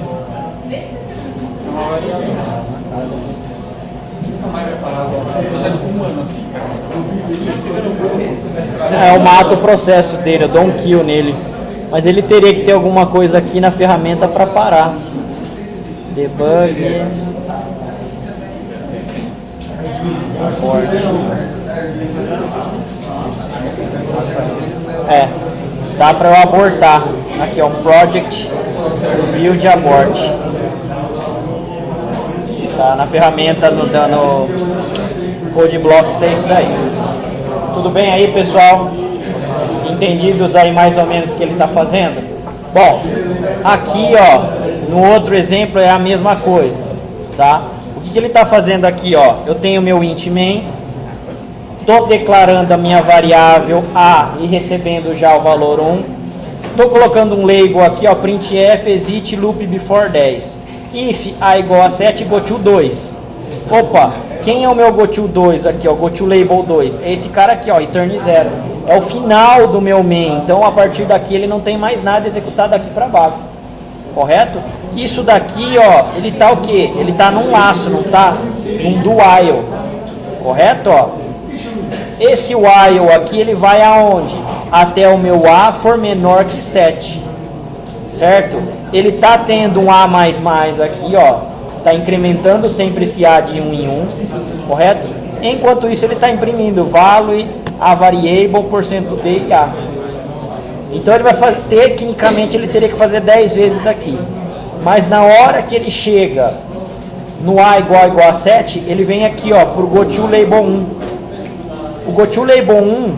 Eu mato o processo dele, eu dou um kill nele. Mas ele teria que ter alguma coisa aqui na ferramenta para parar. Debug. Abort. É, dá para eu abortar. Aqui ó, um project build abort. Tá na ferramenta no CodeBlocks, é isso daí. Tudo bem aí, pessoal? Entendidos aí mais ou menos o que ele está fazendo? Bom, aqui ó, no outro exemplo é a mesma coisa, tá? O que ele está fazendo aqui, ó? Eu tenho meu int main, estou declarando a minha variável a e recebendo já o valor 1. Estou colocando um label aqui, ó, printf exit loop before 10. If a igual a 7, GoTo 2. Opa, quem é o meu GoTo 2 aqui, ó, GoTo label 2? É esse cara aqui, ó, return 0. É o final do meu main, então a partir daqui ele não tem mais nada executado daqui para baixo. Correto? Isso daqui, ó, ele tá o quê? Ele tá num laço, não tá? Num do while. Correto, ó? Esse while aqui, ele vai aonde? Até o meu A for menor que 7. Certo? Ele tá tendo um A++ aqui, ó. Tá incrementando sempre esse A de 1 em 1. Correto? Enquanto isso, ele tá imprimindo value, a variable, %d e A. Então, ele vai fazer, tecnicamente, ele teria que fazer 10 vezes aqui. Mas na hora que ele chega no A igual a 7, ele vem aqui, ó, pro GoTo label 1. O GoTo label 1,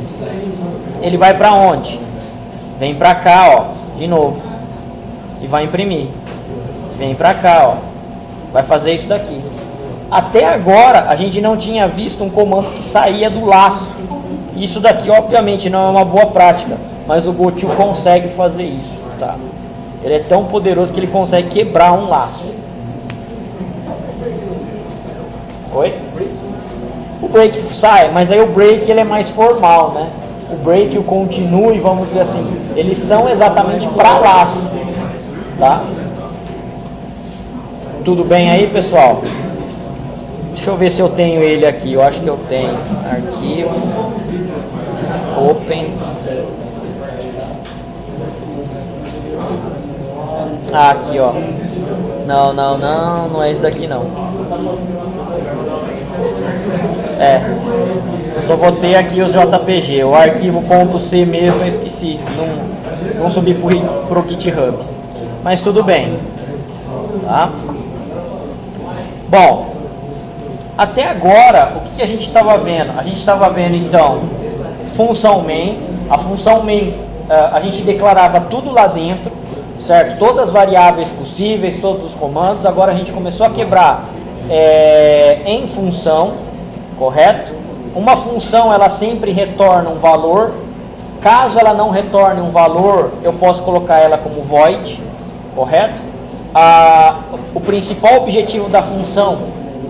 ele vai para onde? Vem para cá, ó. de novo, e vai imprimir. Vem para cá, ó, vai fazer isso daqui. Até agora a gente não tinha visto um comando que saía do laço. Isso daqui obviamente não é uma boa prática, mas o Gotil consegue fazer isso, tá? Ele é tão poderoso que ele consegue quebrar um laço. Oi? O break sai, mas aí o break ele é mais formal, né? O break e o continue, vamos dizer assim, eles são exatamente para laço, tá? Tudo bem aí, pessoal? Deixa eu ver se eu tenho ele aqui. Eu acho que eu tenho. Arquivo. Open. Ah, aqui, ó. Não é esse daqui não. Eu só botei aqui os JPG. O arquivo .c mesmo eu esqueci. Não subi pro GitHub. Mas tudo bem. Tá? Bom, até agora, o que a gente estava vendo? A gente estava vendo, então, função main. A função main, a gente declarava tudo lá dentro, certo? Todas as variáveis possíveis, todos os comandos. Agora a gente começou a quebrar em função, correto? Uma função, ela sempre retorna um valor. Caso ela não retorne um valor, eu posso colocar ela como void, correto? O principal objetivo da função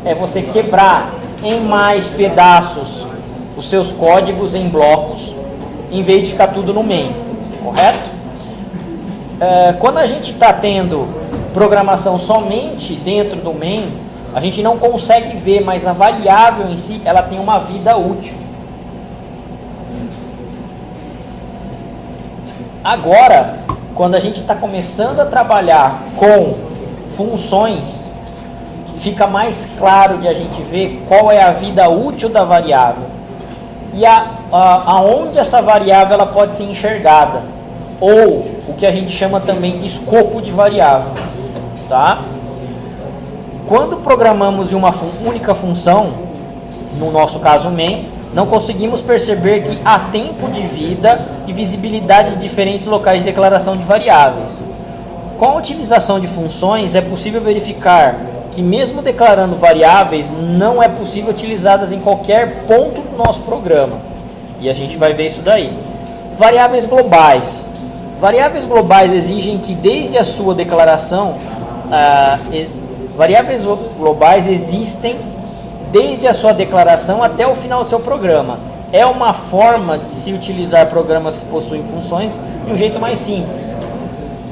é você quebrar em mais pedaços os seus códigos em blocos, em vez de ficar tudo no main, correto? Quando a gente está tendo programação somente dentro do main, a gente não consegue ver, mas a variável em si, ela tem uma vida útil. Agora, quando a gente está começando a trabalhar com funções, fica mais claro de a gente ver qual é a vida útil da variável e aonde essa variável ela pode ser enxergada, ou o que a gente chama também de escopo de variável, tá? Quando programamos em uma única função, no nosso caso main, não conseguimos perceber que há tempo de vida e visibilidade de diferentes locais de declaração de variáveis. Com a utilização de funções, é possível verificar que mesmo declarando variáveis, não é possível utilizá-las em qualquer ponto do nosso programa. E a gente vai ver isso daí. Variáveis globais. Variáveis globais exigem que desde a sua declaração, variáveis globais existem desde a sua declaração até o final do seu programa. É uma forma de se utilizar programas que possuem funções de um jeito mais simples.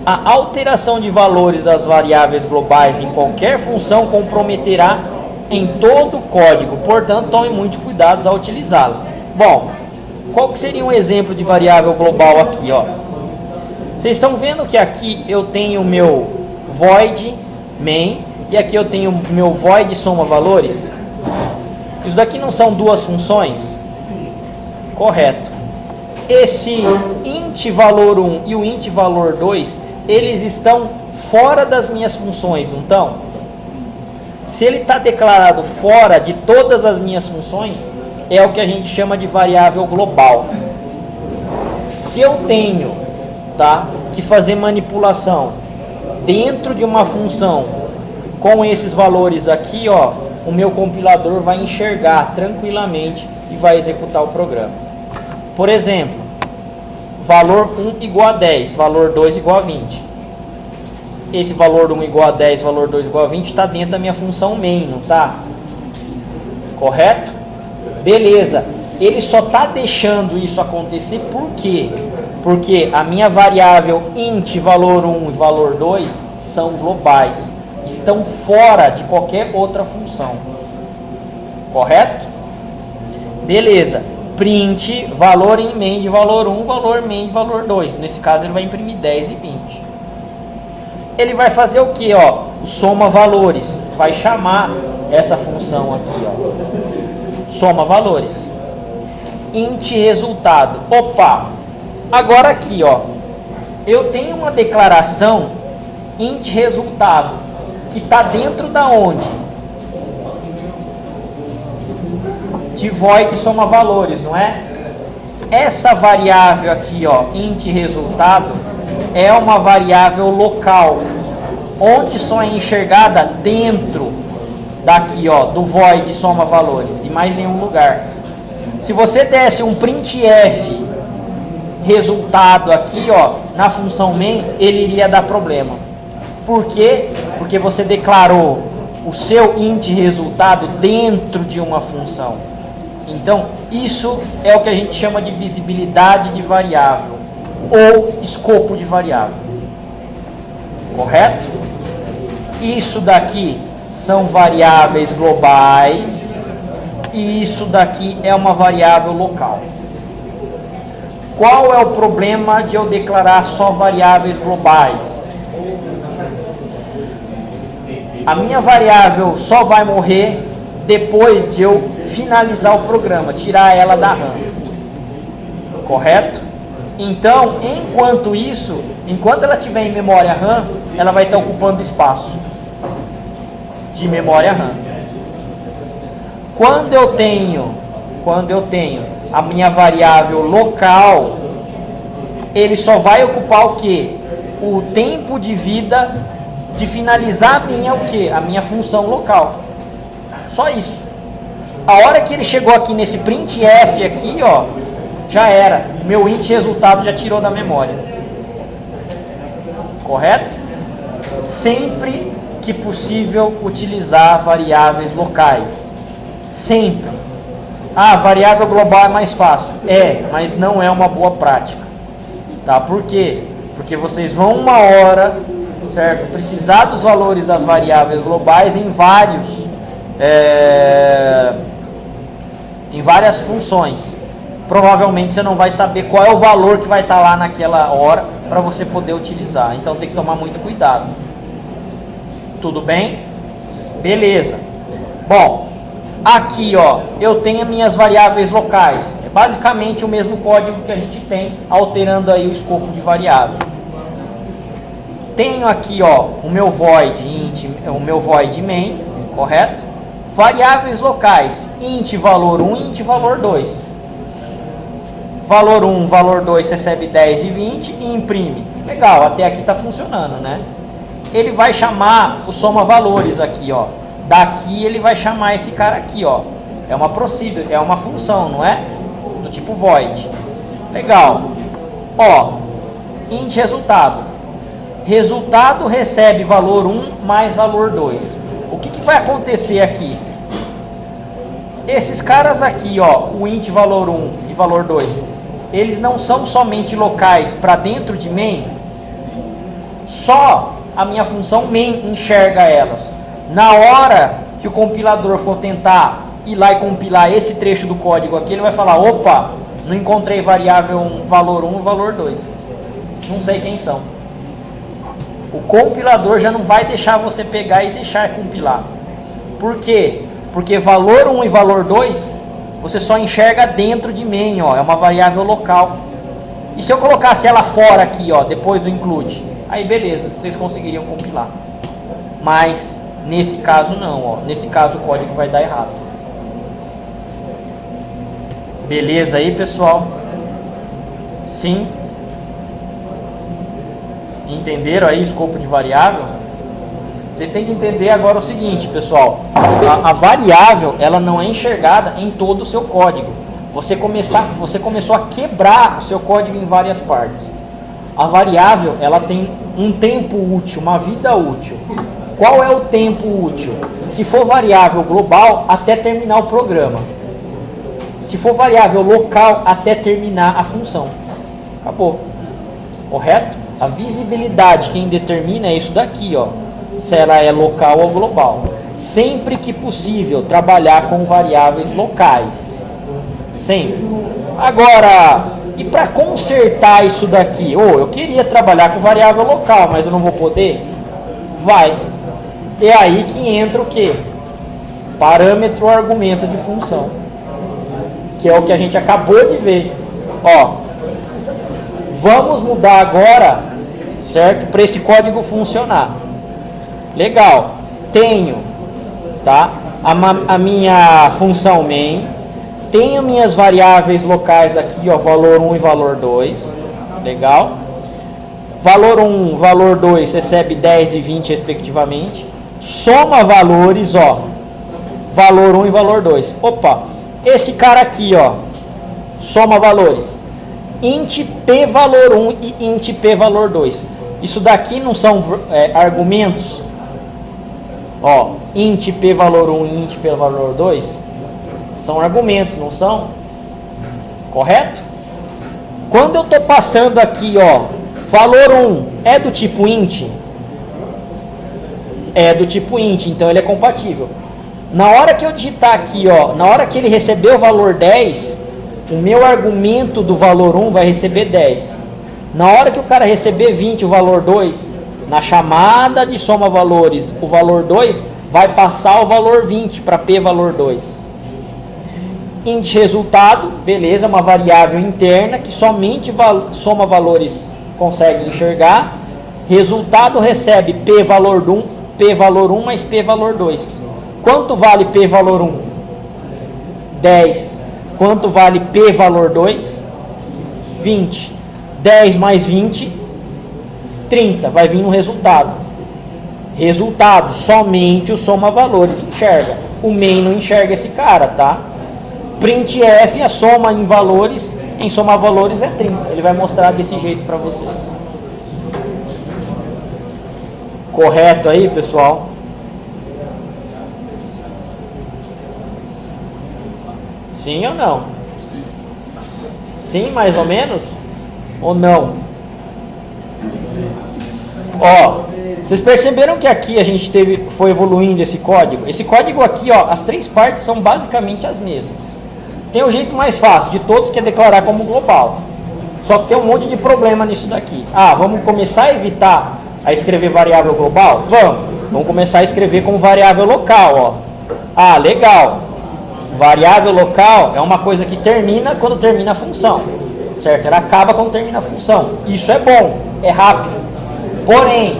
A alteração de valores das variáveis globais em qualquer função comprometerá em todo o código, portanto, tome muitos cuidados ao utilizá-la. Bom, qual que seria um exemplo de variável global aqui, ó? Vocês estão vendo que aqui eu tenho o meu void main e aqui eu tenho o meu void soma valores. Isso daqui não são duas funções? Correto. Esse int valor 1 e o int valor 2, eles estão fora das minhas funções, não estão? Se ele está declarado fora de todas as minhas funções, é o que a gente chama de variável global. Se eu tenho, tá, que fazer manipulação dentro de uma função com esses valores aqui, ó, o meu compilador vai enxergar tranquilamente e vai executar o programa. Por exemplo, valor 1 igual a 10, valor 2 igual a 20. Esse valor 1 igual a 10, valor 2 igual a 20 está dentro da minha função main, não está? Correto? Beleza. Ele só está deixando isso acontecer por quê? Porque a minha variável int valor 1 e valor 2 são globais. Estão fora de qualquer outra função. Correto? Beleza. Print valor em main de valor 1, valor main de valor 2. Nesse caso ele vai imprimir 10 e 20. Ele vai fazer o que? Ó, o soma valores. Vai chamar essa função aqui, ó. Soma valores. Int resultado. Opa! Agora aqui, ó. Eu tenho uma declaração int resultado que está dentro da onde? De void soma valores, não é? Essa variável aqui, ó, int resultado, é uma variável local, onde só é enxergada dentro daqui, ó, do void soma valores, em mais nenhum lugar. Se você desse um printf resultado aqui, ó, na função main, ele iria dar problema. Por quê? Porque você declarou o seu int resultado dentro de uma função. Então, isso é o que a gente chama de visibilidade de variável ou escopo de variável. Correto? Isso daqui são variáveis globais e isso daqui é uma variável local. Qual é o problema de eu declarar só variáveis globais? A minha variável só vai morrer depois de eu finalizar o programa, tirar ela da RAM. Correto? Então, enquanto isso, enquanto ela estiver em memória RAM, ela vai estar ocupando espaço de memória RAM. Quando eu tenho a minha variável local, ele só vai ocupar o quê? O tempo de vida de finalizar a minha função local. Só isso. A hora que ele chegou aqui nesse printf aqui, ó, já era. Meu int resultado já tirou da memória. Correto? Sempre que possível utilizar variáveis locais. Sempre. Ah, variável global é mais fácil. É, mas não é uma boa prática. Tá? Por quê? Porque vocês vão uma hora, certo, precisar dos valores das variáveis globais em várias funções. Provavelmente você não vai saber qual é o valor que vai estar lá naquela hora para você poder utilizar. Então tem que tomar muito cuidado. Tudo bem? Beleza. Bom, aqui, ó, eu tenho minhas variáveis locais. É basicamente o mesmo código que a gente tem, alterando aí o escopo de variável. Tenho aqui, ó, o meu void int, o meu void main, correto? Variáveis locais, int valor 1, int valor 2. Valor 1, valor 2 recebe 10 e 20 e imprime. Legal, até aqui está funcionando, né? Ele vai chamar o soma valores aqui, ó. Daqui ele vai chamar esse cara aqui, ó. É uma procedure, é uma função, não é? Do tipo void. Legal. Ó, int resultado. Resultado recebe valor 1 mais valor 2. O que vai acontecer aqui? Esses caras aqui, ó, o int valor 1 e valor 2, eles não são somente locais para dentro de main. Só a minha função main enxerga elas. Na hora que o compilador for tentar ir lá e compilar esse trecho do código aqui, ele vai falar, opa, não encontrei variável valor 1 e valor 2. Não sei quem são. O compilador já não vai deixar você pegar e deixar compilar. Por quê? Porque valor 1 e valor 2, você só enxerga dentro de main, ó, é uma variável local. E se eu colocasse ela fora aqui, ó, depois do include, aí beleza, vocês conseguiriam compilar. Mas nesse caso não, ó, nesse caso o código vai dar errado. Beleza aí, pessoal? Sim? Entenderam aí o escopo de variável? Vocês têm que entender agora o seguinte, pessoal. A variável, ela não é enxergada em todo o seu código. Você começou a quebrar o seu código em várias partes. A variável, ela tem um tempo útil, uma vida útil. Qual é o tempo útil? Se for variável global, até terminar o programa. Se for variável local, até terminar a função. Acabou. Correto? A visibilidade, quem determina é isso daqui, ó. Se ela é local ou global. Sempre que possível, trabalhar com variáveis locais. Sempre. Agora, e para consertar isso daqui? Eu queria trabalhar com variável local, mas eu não vou poder? Vai. É aí que entra o quê? Parâmetro ou argumento de função. Que é o que a gente acabou de ver. Ó, vamos mudar agora, certo? Para esse código funcionar. Legal. Tenho, tá? A minha função main. Tenho minhas variáveis locais aqui, ó, valor 1 e valor 2. Legal. valor 1, valor 2 recebe 10 e 20 respectivamente. Soma valores, ó, valor 1 e valor 2. Opa, esse cara aqui, ó, soma valores. Int P valor 1 e int P valor 2. Isso daqui não são argumentos? Ó, int P valor 1 e int P valor 2 são argumentos, não são? Correto? Quando eu estou passando aqui, ó, valor 1 é do tipo int? É do tipo int, então ele é compatível. Na hora que eu digitar aqui, ó, na hora que ele receber o valor 10, o meu argumento do valor 1 vai receber 10. Na hora que o cara receber 20, o valor 2, na chamada de soma valores, o valor 2 vai passar o valor 20 para P valor 2. Int resultado, beleza, uma variável interna que somente soma valores consegue enxergar. Resultado recebe P valor 1 mais P valor 2. Quanto vale P valor 1? 10. Quanto vale P valor 2? 20. 10 mais 20, 30. Vai vir no resultado. Resultado, somente o soma valores enxerga. O main não enxerga esse cara, tá? Printf, a soma em valores, em soma valores é 30. Ele vai mostrar desse jeito para vocês. Correto aí, pessoal? Sim ou não? Sim, mais ou menos? Ou não? Ó, vocês perceberam que aqui a gente foi evoluindo esse código? Esse código aqui, ó, as três partes são basicamente as mesmas. Tem o jeito mais fácil de todos, que é declarar como global. Só que tem um monte de problema nisso daqui. Ah, vamos começar a evitar a escrever variável global? Vamos começar a escrever como variável local, ó. Ah, legal. Variável local é uma coisa que termina quando termina a função, certo? Ela acaba quando termina a função. Isso é bom, é rápido. Porém,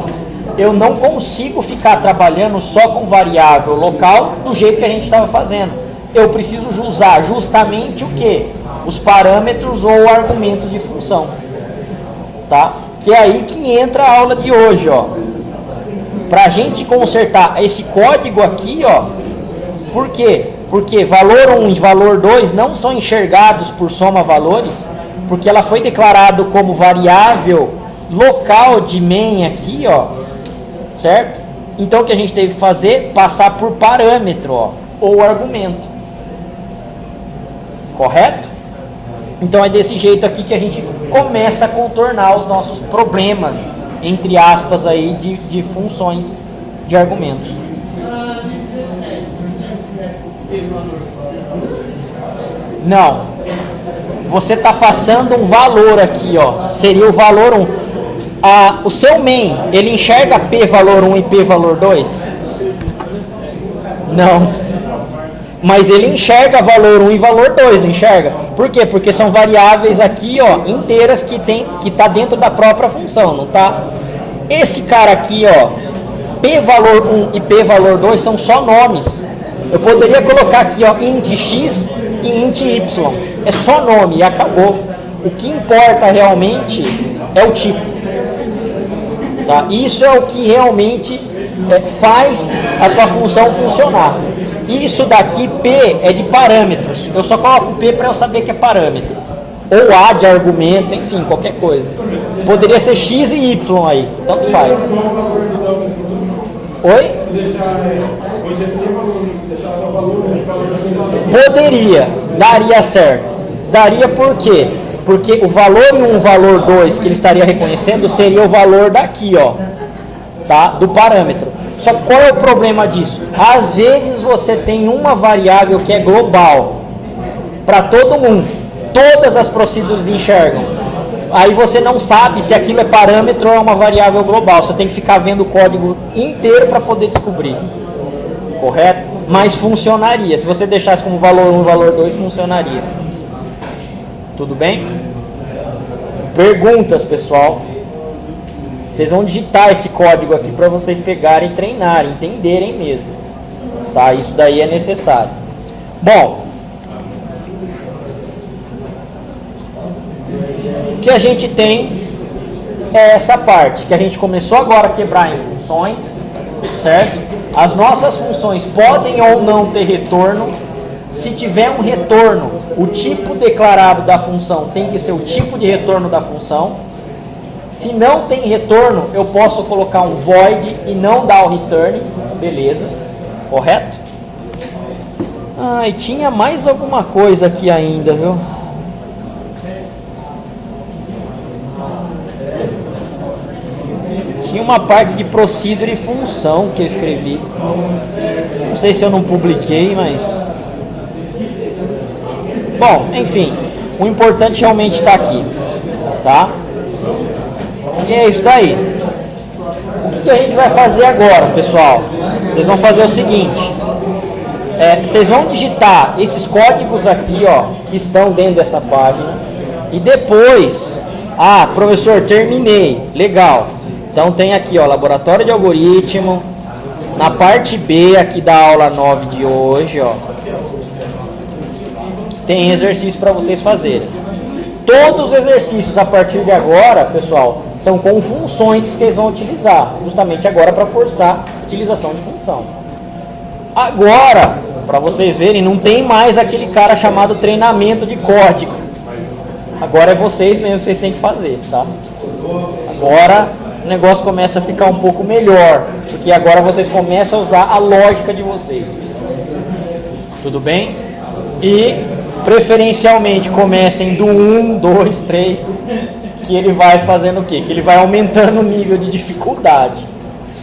eu não consigo ficar trabalhando só com variável local do jeito que a gente estava fazendo. Eu preciso usar justamente o que? Os parâmetros ou argumentos de função, tá? Que é aí que entra a aula de hoje, ó. Para a gente consertar esse código aqui, ó. Por quê? Porque valor 1 e valor 2 não são enxergados por soma valores, porque ela foi declarado como variável local de main aqui, ó, certo? Então o que a gente teve que fazer? Passar por parâmetro, ó, ou argumento. Correto? Então é desse jeito aqui que a gente começa a contornar os nossos problemas, entre aspas, aí, de funções de argumentos. Não. Você está passando um valor aqui, ó. Seria o valor 1. O seu main, ele enxerga P valor 1 e P valor 2? Não. Mas ele enxerga valor 1 e valor 2, não enxerga? Por quê? Porque são variáveis aqui, ó, inteiras que tá dentro da própria função, não tá? Esse cara aqui, ó, P valor 1 e P valor 2 são só nomes. Eu poderia colocar aqui, ó, int x e int y. É só nome e acabou. O que importa realmente é o tipo. Tá? Isso é o que realmente faz a sua função funcionar. Isso daqui, P, é de parâmetros. Eu só coloco P para eu saber que é parâmetro. Ou A de argumento, enfim, qualquer coisa. Poderia ser X e Y aí, tanto faz. Oi? Poderia, daria certo. Daria por quê? Porque o valor 1 e o valor 2 que ele estaria reconhecendo seria o valor daqui, ó, tá? Do parâmetro. Só que qual é o problema disso? Às vezes você tem uma variável que é global para todo mundo. Todas as procedures enxergam. Aí você não sabe se aquilo é parâmetro ou é uma variável global. Você tem que ficar vendo o código inteiro para poder descobrir. Correto? Mas funcionaria. Se você deixasse como valor 1 e valor 2, funcionaria. Tudo bem? Perguntas, pessoal? Vocês vão digitar esse código aqui para vocês pegarem, treinarem, entenderem mesmo. Tá? Isso daí é necessário. Bom, o que a gente tem é essa parte que a gente começou agora a quebrar em funções, certo? As nossas funções podem ou não ter retorno. Se tiver um retorno, o tipo declarado da função tem que ser o tipo de retorno da função. Se não tem retorno, eu posso colocar um void e não dar o return, beleza, correto? Ah, e tinha mais alguma coisa aqui ainda, viu? Tinha uma parte de procedure e função que eu escrevi. Não sei se eu não publiquei, mas... Bom, enfim, o importante realmente está aqui, tá? E é isso daí. O que a gente vai fazer agora, pessoal? Vocês vão fazer o seguinte. Vocês vão digitar esses códigos aqui, ó, que estão dentro dessa página. E depois... Ah, professor, terminei. Legal. Então tem aqui, ó, laboratório de algoritmo. Na parte B aqui da aula 9 de hoje, ó, tem exercício para vocês fazerem. Todos os exercícios a partir de agora, pessoal, são com funções que eles vão utilizar. Justamente agora para forçar a utilização de função. Agora, para vocês verem, não tem mais aquele cara chamado treinamento de código. Agora é vocês mesmo que vocês têm que fazer, tá? Agora o negócio começa a ficar um pouco melhor, porque agora vocês começam a usar a lógica de vocês. Tudo bem? E preferencialmente comecem do 1, 2, 3, que ele vai fazendo o quê? Que ele vai aumentando o nível de dificuldade.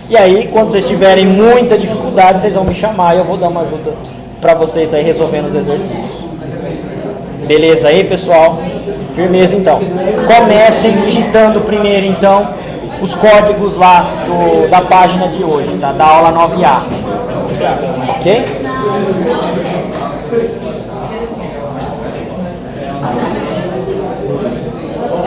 E aí, quando vocês tiverem muita dificuldade, vocês vão me chamar e eu vou dar uma ajuda para vocês aí resolvendo os exercícios. Beleza aí, pessoal? Firmeza, então. Comecem digitando primeiro, então, os códigos lá da página de hoje, tá? Da aula 9A. Ok?